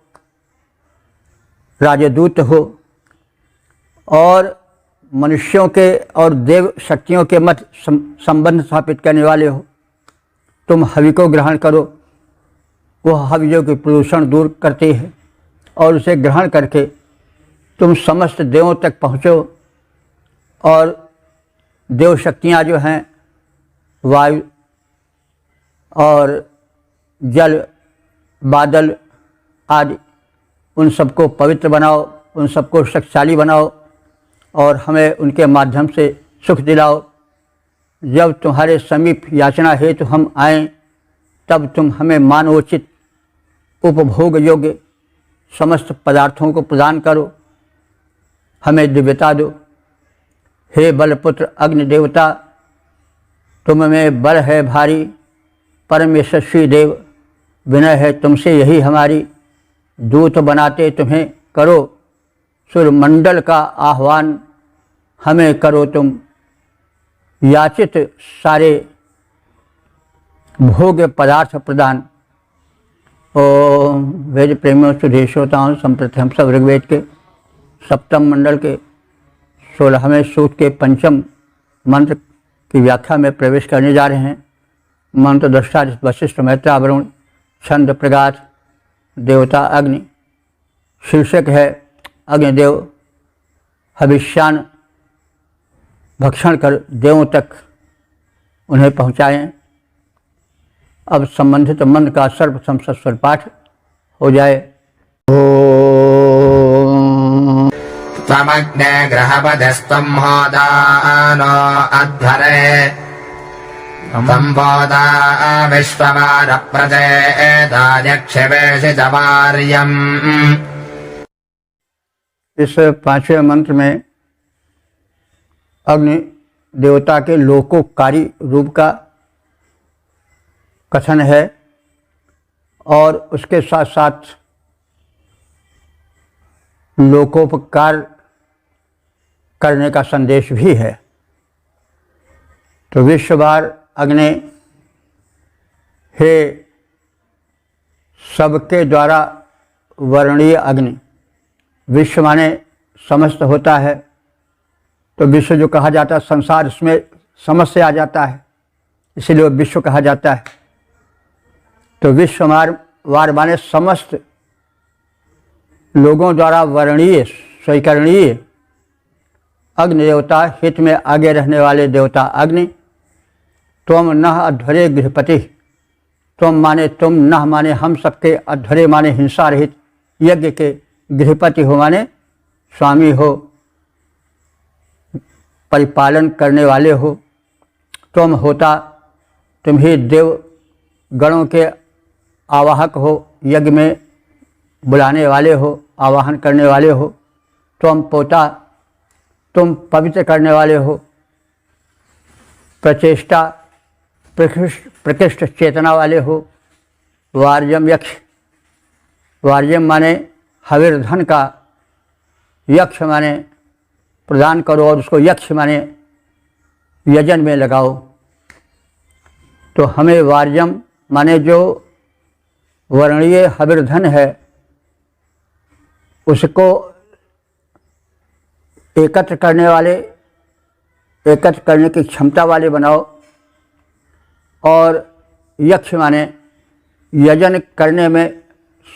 राजदूत हो, और मनुष्यों के और देव शक्तियों के मध्य संबंध स्थापित करने वाले हो। तुम हवि को ग्रहण करो। वह हवियों के प्रदूषण दूर करती है, और उसे ग्रहण करके तुम समस्त देवों तक पहुँचो। और देव शक्तियाँ जो हैं, वायु और जल, बादल आदि, उन सबको पवित्र बनाओ, उन सबको शक्तिशाली बनाओ, और हमें उनके माध्यम से सुख दिलाओ। जब तुम्हारे समीप याचना हेतु हम आएं, तब तुम हमें मानवोचित उपभोग योग्य समस्त पदार्थों को प्रदान करो। हमें दिव्यता दो। हे बलपुत्र अग्नि देवता, तुम में बल है भारी, परम यशस्वी देव, विनय है तुमसे यही हमारी। दूत बनाते तुम्हें करो, सूर्यमंडल का आह्वान हमें करो तुम। याचित सारे भोग्य पदार्थ प्रदान। ओम वेद प्रेमियों सुधे श्रोताओं, संप्रति हम सब ऋग्वेद के 7वें मंडल के 16वें सूक्त के 5 मंत्र की व्याख्या में प्रवेश करने जा रहे हैं। मंत्र दृष्टा वशिष्ठ मैत्रा वरुण छंद प्रगाथ देवता अग्नि। शीर्षक है अग्निदेव हविष्यान भक्षण कर देवों तक उन्हें पहुँचाएँ। अब संबंधित मंत्र का सर्वप्रथम सस्वर पाठ हो जाए। ओम त्वमग्ने ग्रहपतिस्त्वं होदानो अध्वरे संबोधा विश्ववारप्रचेदायक्षवेशितवार्यम्। इस पांचवें मंत्र में अग्नि देवता के लोकोपकारी रूप का कथन है और उसके साथ साथ लोकोपकार करने का संदेश भी है। तो विश्ववार अग्नि, हे सबके द्वारा वर्णीय अग्नि। विश्व माने समस्त होता है, तो विश्व जो कहा जाता है संसार, इसमें समस्त से आ जाता है, इसीलिए विश्व कहा जाता है। तो विश्ववार माने समस्त लोगों द्वारा वर्णीय स्वीकरणीय अग्नि देवता, हित में आगे रहने वाले देवता अग्नि। त्वम नः अध्वरे गृहपति। त्वम माने तुम, नः माने हम सबके, अध्वरे माने हिंसा रहित यज्ञ के, गृहपति हो माने स्वामी हो, परिपालन करने वाले हो। तुम होता, तुम ही देव गणों के आवाहक हो, यज्ञ में बुलाने वाले हो, आवाहन करने वाले हो। तुम पोता, तुम पवित्र करने वाले हो। प्रचेष्टा, प्रकृष्ट चेतना वाले हो। वार्यम यक्ष, वार्यम माने हविर्धन का, यक्ष माने प्रदान करो और उसको यक्ष माने यजन में लगाओ। तो हमें वार्यम माने जो वर्णीय हविर्धन है उसको एकत्र करने वाले, एकत्र करने की क्षमता वाले बनाओ। और यक्ष माने यजन करने में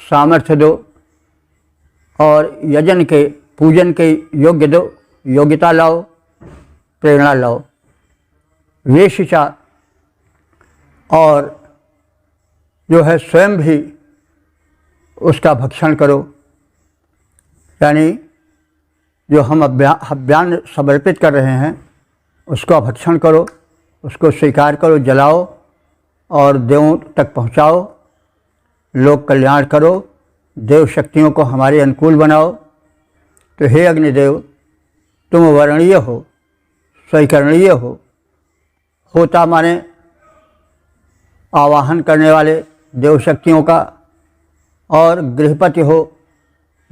सामर्थ्य दो और यजन के पूजन के योग्य दो, योग्यता लाओ, प्रेरणा लाओ। वेशिचा, और जो है स्वयं भी उसका भक्षण करो, यानी जो हम हव्यान समर्पित कर रहे हैं उसका भक्षण करो, उसको स्वीकार करो, जलाओ और देवों तक पहुंचाओ। लोक कल्याण करो, देव शक्तियों को हमारे अनुकूल बनाओ। तो हे अग्निदेव, तुम वर्णीय हो, स्वीकरणीय हो। होता माने आवाहन करने वाले देव शक्तियों का, और गृहपति हो,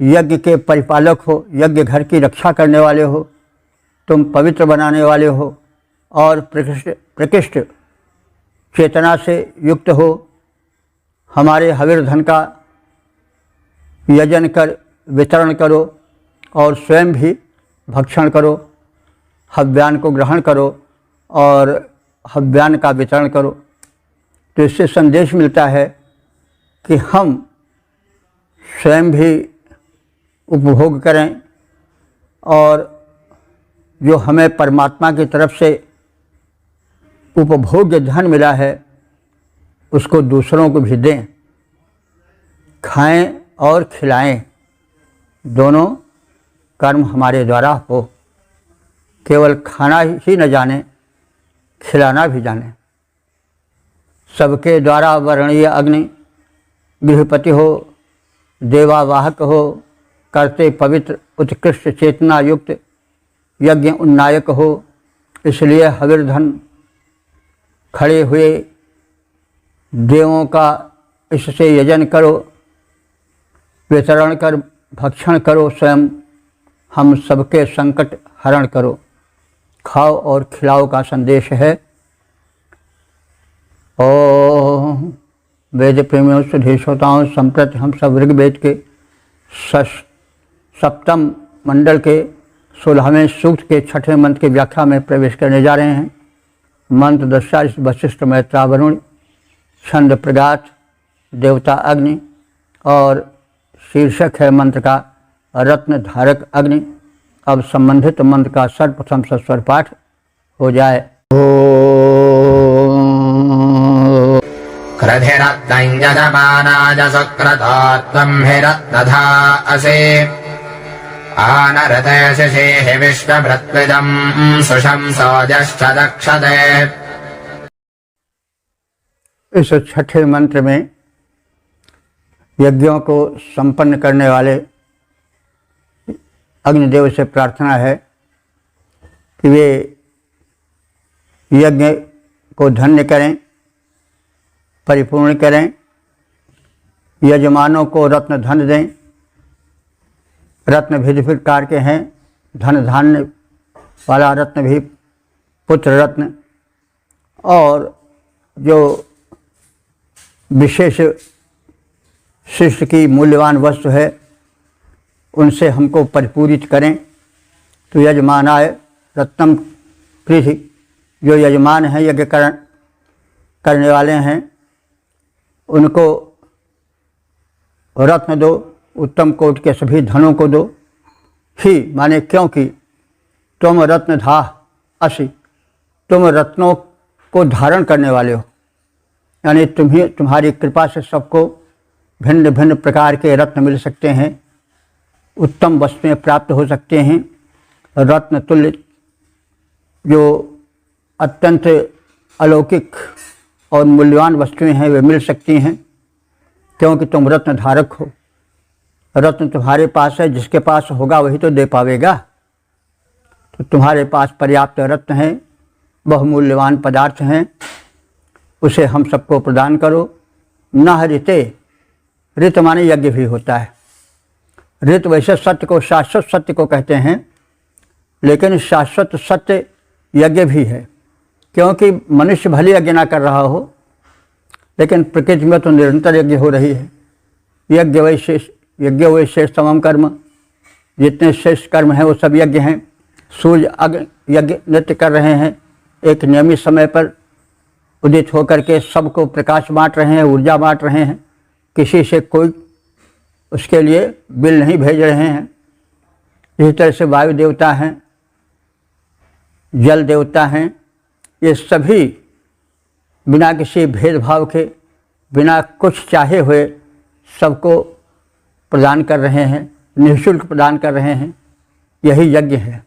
यज्ञ के परिपालक हो, यज्ञ घर की रक्षा करने वाले हो। तुम पवित्र बनाने वाले हो और प्रकृष्ट चेतना से युक्त हो। हमारे हविर्धन का यजन कर वितरण करो और स्वयं भी भक्षण करो, हव्यान को ग्रहण करो और हव्यान का वितरण करो। तो इससे संदेश मिलता है कि हम स्वयं भी उपभोग करें और जो हमें परमात्मा की तरफ से उपभोग्य धन मिला है उसको दूसरों को भी दें, खाएं और खिलाएं। दोनों कर्म हमारे द्वारा हो। केवल खाना ही न जाने, खिलाना भी जाने। सबके द्वारा वर्णीय अग्नि, गृहपति हो, देवावाहक हो, करते पवित्र उत्कृष्ट चेतना युक्त यज्ञ उन्नायक हो। इसलिए हविर्धन खड़े हुए देवों का इससे यजन करो, वितरण कर भक्षण करो। स्वयं हम सबके संकट हरण करो, खाओ और खिलाओ का संदेश है। ओम वेद प्रेमियों सुधीर श्रोताओं, संप्रति हम सब ऋग्वेद के सप्तम मंडल के 16वें सूक्त के 6ठे मंत्र की व्याख्या में प्रवेश करने जा रहे हैं। मंत्र दृष्टा वशिष्ठ मैत्रा वरुण, छंद प्रगात, देवता अग्नि और शीर्षक है मंत्र का रत्न धारक अग्नि। अब संबंधित मंत्र का सर्वप्रथम सस्वर पाठ हो जाए। क्रधिरत्नञ्जनमानाय सुक्रतोत्वं हि रत्नधा असि आनरते शिशेः विश्वभृत्विदं सुशंसो ज्यश्च दक्षते। इस 6ठे मंत्र में यज्ञों को संपन्न करने वाले अग्निदेव से प्रार्थना है कि वे यज्ञ को धन्य करें, परिपूर्ण करें, यजमानों को रत्न धन दें। रत्न भिन्न प्रकार के हैं, धन धान्य वाला रत्न भी, पुत्र रत्न, और जो विशेष शिष्य की मूल्यवान वस्तु है उनसे हमको परिपूरित करें। तो यजमानाय रत्नम कृषि, जो यजमान हैं, यज्ञ करने वाले हैं, उनको रत्न दो, उत्तम कोटि के सभी धनों को दो। ही माने क्योंकि तुम रत्नधा असि, तुम रत्नों को धारण करने वाले हो, यानी तुम्हारी कृपा से सबको भिन्न भिन्न प्रकार के रत्न मिल सकते हैं, उत्तम वस्तुएं प्राप्त हो सकते हैं। रत्न तुल्य जो अत्यंत अलौकिक और मूल्यवान वस्तुएं हैं वे मिल सकती हैं, क्योंकि तुम रत्न धारक हो। रत्न तुम्हारे पास है, जिसके पास होगा वही तो दे पावेगा। तो तुम्हारे पास पर्याप्त रत्न हैं, बहुमूल्यवान पदार्थ हैं, उसे हम सबको प्रदान करो। न ऋते, ऋत माने यज्ञ भी होता है। ऋत वैसे सत्य को, शाश्वत सत्य को कहते हैं, लेकिन शाश्वत सत्य यज्ञ भी है, क्योंकि मनुष्य भले यज्ञ ना कर रहा हो, लेकिन प्रकृति में तो निरंतर यज्ञ हो रही है। यज्ञ वै शेष तमाम कर्म, जितने श्रेष्ठ कर्म हैं वो सब यज्ञ हैं। सूर्य अग्नि यज्ञ नृत्य कर रहे हैं, एक नियमित समय पर उदित होकर के सबको प्रकाश बांट रहे हैं, ऊर्जा बांट रहे हैं। किसी से कोई उसके लिए बिल नहीं भेज रहे हैं। इसी तरह से वायु देवता हैं, जल देवता हैं, ये सभी बिना किसी भेदभाव के, बिना कुछ चाहे हुए सबको प्रदान कर रहे हैं, निःशुल्क प्रदान कर रहे हैं। यही यज्ञ है।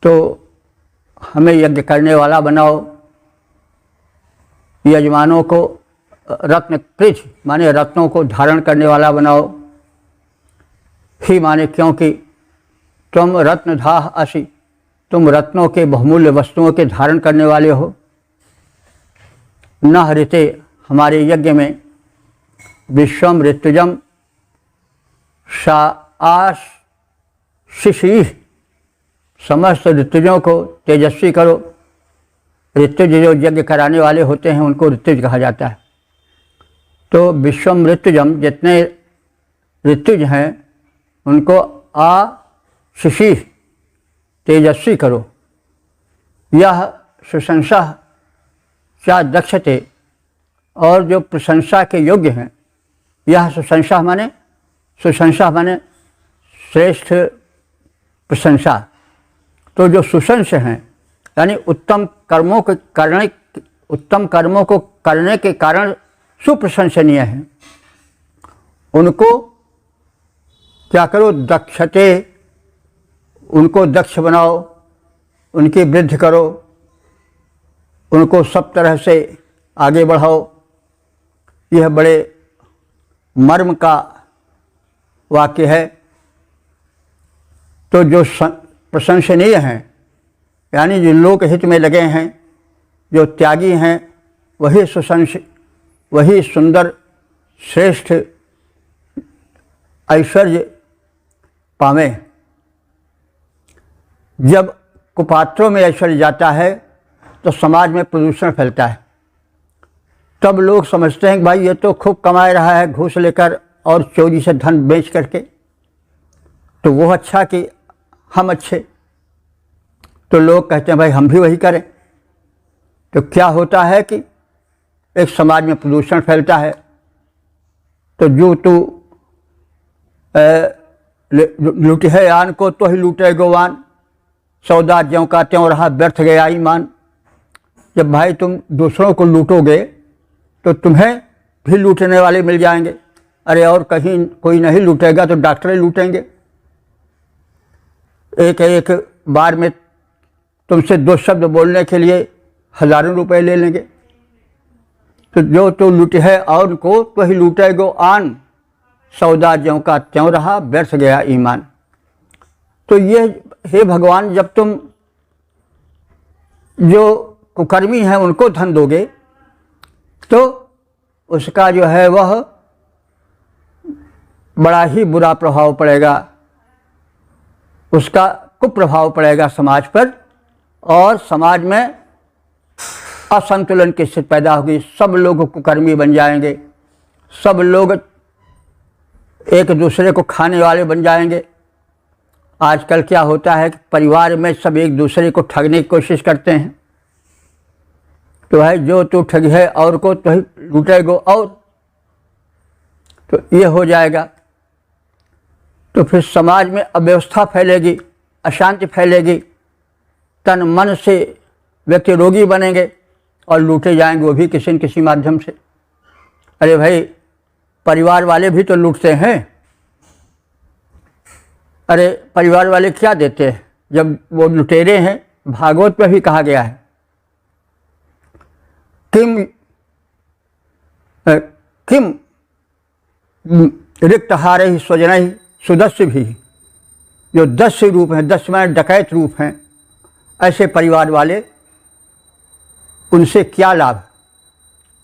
तो हमें यज्ञ करने वाला बनाओ, यजमानों को रत्न कृष माने रत्नों को धारण करने वाला बनाओ। ही माने क्योंकि तुम रत्नधा असि, तुम रत्नों के बहुमूल्य वस्तुओं के धारण करने वाले हो। न ऋते, हमारे यज्ञ में विश्वम ऋतुजम सा आशिषी, समस्त ऋतुजों को तेजस्वी करो। ऋतुज जो यज्ञ कराने वाले होते हैं उनको ऋतुज कहा जाता है। तो विश्वम ऋतुजम, जितने ऋतुज हैं उनको आशिषी, तेजस्वी करो। यह सुशंसा चा दक्षते, और जो प्रशंसा के योग्य हैं। यह सुशंसा माने श्रेष्ठ प्रशंसा। तो जो सुशंस हैं यानी उत्तम कर्मों को करने के कारण सुप्रशंसनीय हैं, उनको क्या करो, दक्षते, उनको दक्ष बनाओ, उनकी वृद्धि करो, उनको सब तरह से आगे बढ़ाओ। यह बड़े मर्म का वाक्य है। तो जो प्रशंसनीय हैं यानी जो लोक हित में लगे हैं, जो त्यागी हैं, वही सुंदर श्रेष्ठ ऐश्वर्य पावे। जब कुपात्रों में ऐश्वर्य जाता है तो समाज में प्रदूषण फैलता है। तब लोग समझते हैं कि भाई ये तो खूब कमा रहा है घूस लेकर और चोरी से धन बेच करके, तो वो अच्छा कि हम अच्छे। तो लोग कहते हैं भाई हम भी वही करें। तो क्या होता है कि एक समाज में प्रदूषण फैलता है। तो जो तू लूटे है आन को तो ही लूटे गोवान, सौदा ज्यों का त्यों रहा व्यर्थ गया ईमान। जब भाई तुम दूसरों को लूटोगे तो तुम्हें भी लूटने वाले मिल जाएंगे। अरे और कहीं कोई नहीं लूटेगा तो डॉक्टर ही लूटेंगे। एक एक बार में तुमसे 2 शब्द बोलने के लिए हज़ारों रुपए ले लेंगे। तो जो तो लूटे है और को तो ही लूटेगो आन, सौदा ज्यों का त्यों रहा व्यर्थ गया ईमान। तो ये हे भगवान, जब तुम जो कुकर्मी हैं उनको धन दोगे तो उसका जो है वह बड़ा ही बुरा प्रभाव पड़ेगा, उसका कुप्रभाव पड़ेगा समाज पर, और समाज में असंतुलन की स्थिति पैदा होगी। सब लोग कुकर्मी बन जाएंगे, सब लोग एक दूसरे को खाने वाले बन जाएंगे। आजकल क्या होता है कि परिवार में सब एक दूसरे को ठगने की कोशिश करते हैं। तो है जो तू ठग है और को तो ही लूटेगो, और तो ये हो जाएगा। तो फिर समाज में अव्यवस्था फैलेगी, अशांति फैलेगी, तन मन से व्यक्ति रोगी बनेंगे और लूटे जाएंगे, वो भी किसी न किसी माध्यम से। अरे भाई परिवार वाले भी तो लूटते हैं। अरे परिवार वाले क्या देते हैं जब वो लुटेरे हैं। भागवत में भी कहा गया है किम रिक्त हारे ही स्वजन ही सुदस्य भी, जो दस्य रूप हैं, 10 में डकैत रूप हैं, ऐसे परिवार वाले, उनसे क्या लाभ।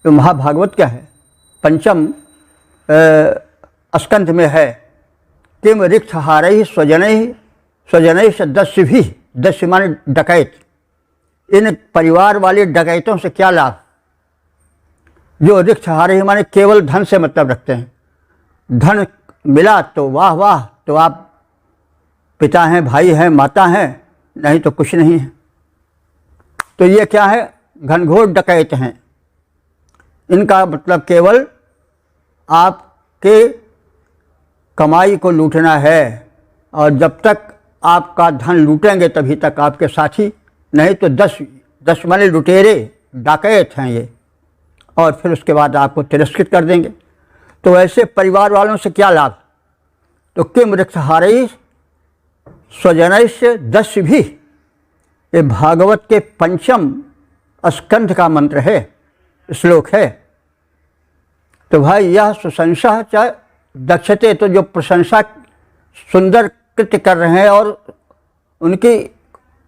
तो महाभागवत क्या है, 5वीं स्कंध में है, किम रिक्त हारे ही स्वजन से दस्य भी, दस्य माने डकैत, इन परिवार वाले डकैतों से क्या लाभ। जो रिक्त हारे माने केवल धन से मतलब रखते हैं। धन मिला तो वाह वाह, तो आप पिता हैं, भाई हैं, माता हैं, नहीं तो कुछ नहीं है। तो ये क्या है, घनघोर डकैत हैं। इनका मतलब केवल आपके कमाई को लूटना है, और जब तक आपका धन लूटेंगे तभी तक आपके साथी, नहीं तो 10 माने लुटेरे डाकैत हैं ये, और फिर उसके बाद आपको तिरस्कृत कर देंगे। तो ऐसे परिवार वालों से क्या लाभ। तो किम रिक्त हारे स्वजनैश्य दस्य भी, ये भागवत के 5वें स्कंध का मंत्र है, श्लोक है। तो भाई यह सुशंसा चाहे दक्षते, तो जो प्रशंसा सुंदर कृत्य कर रहे हैं और उनकी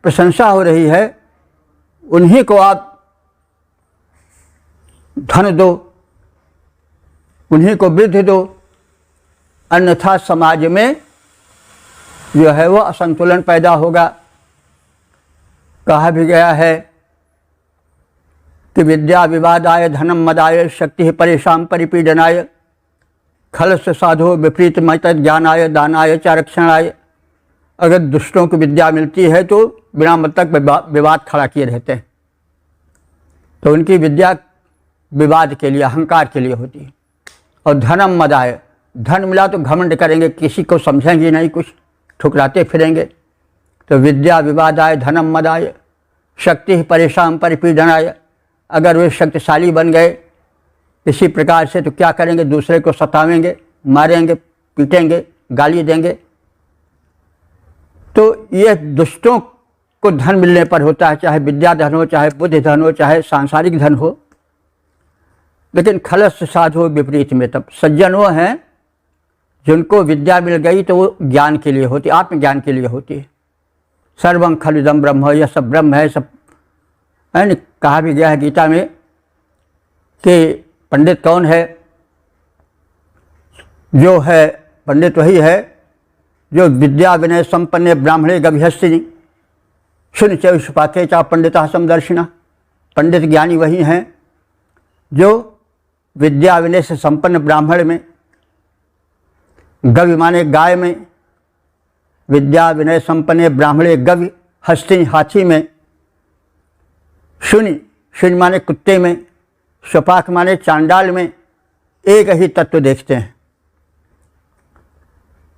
प्रशंसा हो रही है, उन्हीं को आप धन दो, उन्हीं को वृद्धि दो, अन्यथा समाज में जो है वो असंतुलन पैदा होगा। कहा भी गया है कि विद्या विवादाय धनम मदाय शक्ति परेशान परिपीडनाय खलस साधो विपरीत मत ज्ञानाय दानाय च रक्षणाय। अगर दुष्टों को विद्या मिलती है तो बिना मतलब विवाद खड़ा किए रहते हैं। तो उनकी विद्या विवाद के लिए, अहंकार के लिए होती है। और धनम मदाय, धन मिला तो घमंड करेंगे, किसी को समझेंगे नहीं, कुछ ठुकराते फिरेंगे। तो विद्या विवादाय धनम मदाय शक्ति परेशान परिपीडनाय, अगर वे शक्तिशाली बन गए किसी प्रकार से तो क्या करेंगे, दूसरे को सतावेंगे, मारेंगे, पीटेंगे, गाली देंगे। तो ये दुष्टों को धन मिलने पर होता है, चाहे विद्या धन हो, चाहे बुद्धि धन हो, चाहे सांसारिक धन हो। लेकिन खलस साधो विपरीत में, तब सज्जन वो हैं जिनको विद्या मिल गई तो वो ज्ञान के लिए होती, आत्मज्ञान के लिए होती है। सर्वं खलुदम ब्रह्म, यह सब ब्रह्म है, सब है। कहा भी गया है गीता में कि पंडित कौन है, जो है पंडित वही है जो विद्या विनय संपन्ने ब्राह्मणे गभ्यस्तिनि शुन चुपाते चा पंडिता समदर्शिना। पंडित ज्ञानी वही हैं जो विद्या विनय से संपन्न ब्राह्मण में, गवि माने गाय में, विद्या विनय संपन्ने ब्राह्मणे गव्य हस्तिनी हाथी में, शून्य शून्य माने कुत्ते में, स्वपाक माने चांडाल में एक ही तत्व देखते हैं।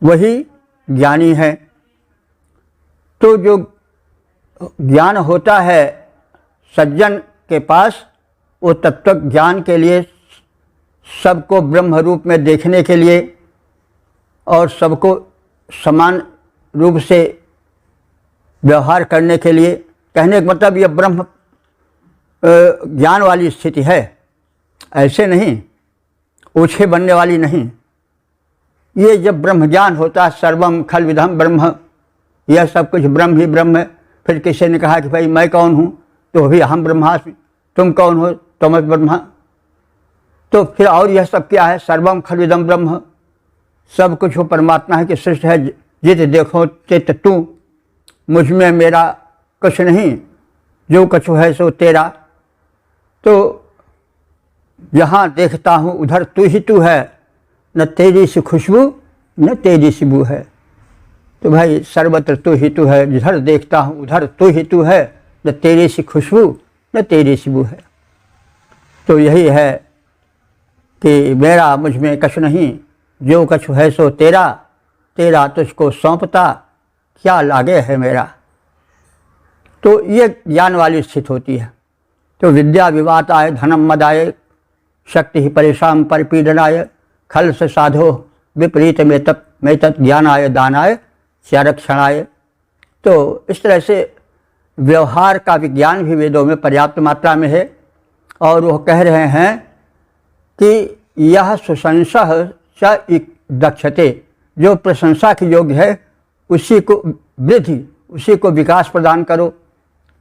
वही ज्ञानी है। तो जो ज्ञान होता है सज्जन के पास, वो तत्व ज्ञान के लिए, सबको ब्रह्म रूप में देखने के लिए और सबको समान रूप से व्यवहार करने के लिए, कहने का मतलब यह ब्रह्म ज्ञान वाली स्थिति है, ऐसे नहीं ओछे बनने वाली नहीं। ये जब ब्रह्म ज्ञान होता है, सर्वम खल विधम ब्रह्म, यह सब कुछ ब्रह्म ही ब्रह्म है। फिर किसी ने कहा कि भाई मैं कौन हूँ, तो भी अहम ब्रह्मास्मि, तुम कौन हो, त्वमसि ब्रह्म। तो फिर और यह सब क्या है, सर्वम खल विधम ब्रह्म, सब कुछ वो परमात्मा है कि सृष्टि है। जित देखो चित तू, मुझ में मेरा कुछ नहीं, जो कुछ है सो तेरा। तो जहाँ देखता हूँ उधर तू ही तू है, न तेरी सी खुशबू न तेरी सी बू है। तो भाई सर्वत्र तू ही तू है, जिधर देखता हूँ उधर तू ही तू है, न तेरी सी खुशबू न तेरी सी बू है। तो यही है कि मेरा मुझ में कछु नहीं, जो कछु है सो तेरा, तेरा तुझको सौंपता क्या लागे है मेरा। तो ये ज्ञान वाली स्थिति होती है। तो विद्या विवाताय धनम मदाय शक्ति ही परेशान परिपीडनाय खल से साधो विपरीत में तत् ज्ञानाय दानाय चारक्षणाय। तो इस तरह से व्यवहार का विज्ञान भी वेदों में पर्याप्त मात्रा में है। और वो कह रहे हैं कि यह सुशंसः च दक्षते, जो प्रशंसा के योग्य है उसी को वृद्धि, उसी को विकास प्रदान करो,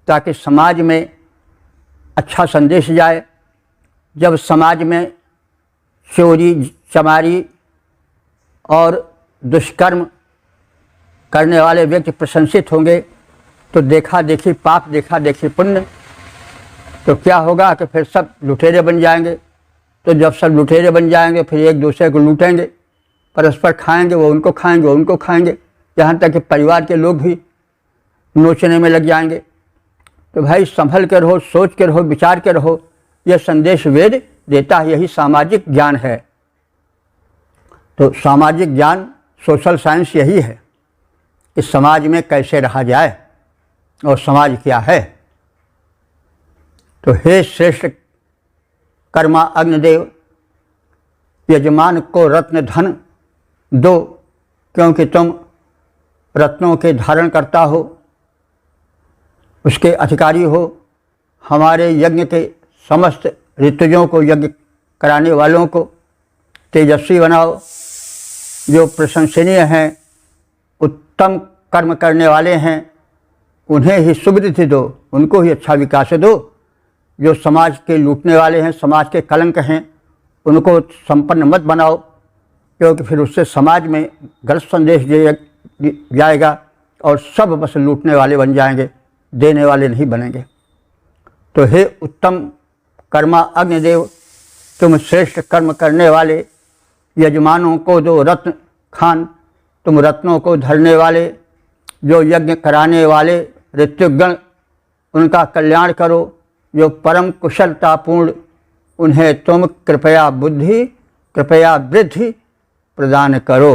ताकि समाज में अच्छा संदेश जाए। जब समाज में चोरी चमारी और दुष्कर्म करने वाले व्यक्ति प्रशंसित होंगे, तो देखा देखी पाप, देखा देखी पुण्य, तो क्या होगा कि फिर सब लुटेरे बन जाएंगे। तो जब सब लुटेरे बन जाएंगे फिर एक दूसरे को लूटेंगे, परस्पर खाएंगे, वो उनको खाएंगे, वो उनको खाएंगे, यहाँ तक कि परिवार के लोग भी नोचने में लग जाएंगे। तो भाई संभल के रहो, सोच के रहो, विचार के रहो। यह संदेश वेद देता है, यही सामाजिक ज्ञान है। तो सामाजिक ज्ञान, सोशल साइंस यही है कि समाज में कैसे रहा जाए और समाज क्या है। तो हे श्रेष्ठ कर्मा अग्निदेव, यजमान को रत्न धन दो, क्योंकि तुम रत्नों के धारण करता हो, उसके अधिकारी हो। हमारे यज्ञ के समस्त ऋतुजों को, यज्ञ कराने वालों को तेजस्वी बनाओ, जो प्रशंसनीय हैं, उत्तम कर्म करने वाले हैं, उन्हें ही सुवृद्धि दो, उनको ही अच्छा विकास दो। जो समाज के लूटने वाले हैं, समाज के कलंक हैं, उनको संपन्न मत बनाओ, क्योंकि फिर उससे समाज में गलत संदेश जाएगा और सब बस लूटने वाले बन जाएंगे, देने वाले नहीं बनेंगे। तो हे उत्तम कर्मा अग्निदेव, तुम श्रेष्ठ कर्म करने वाले यजमानों को दो रत्न खान, तुम रत्नों को धरने वाले, जो यज्ञ कराने वाले ऋत्विगण, उनका कल्याण करो। जो परम कुशलतापूर्ण, उन्हें तुम कृपया बुद्धि, कृपया वृद्धि प्रदान करो।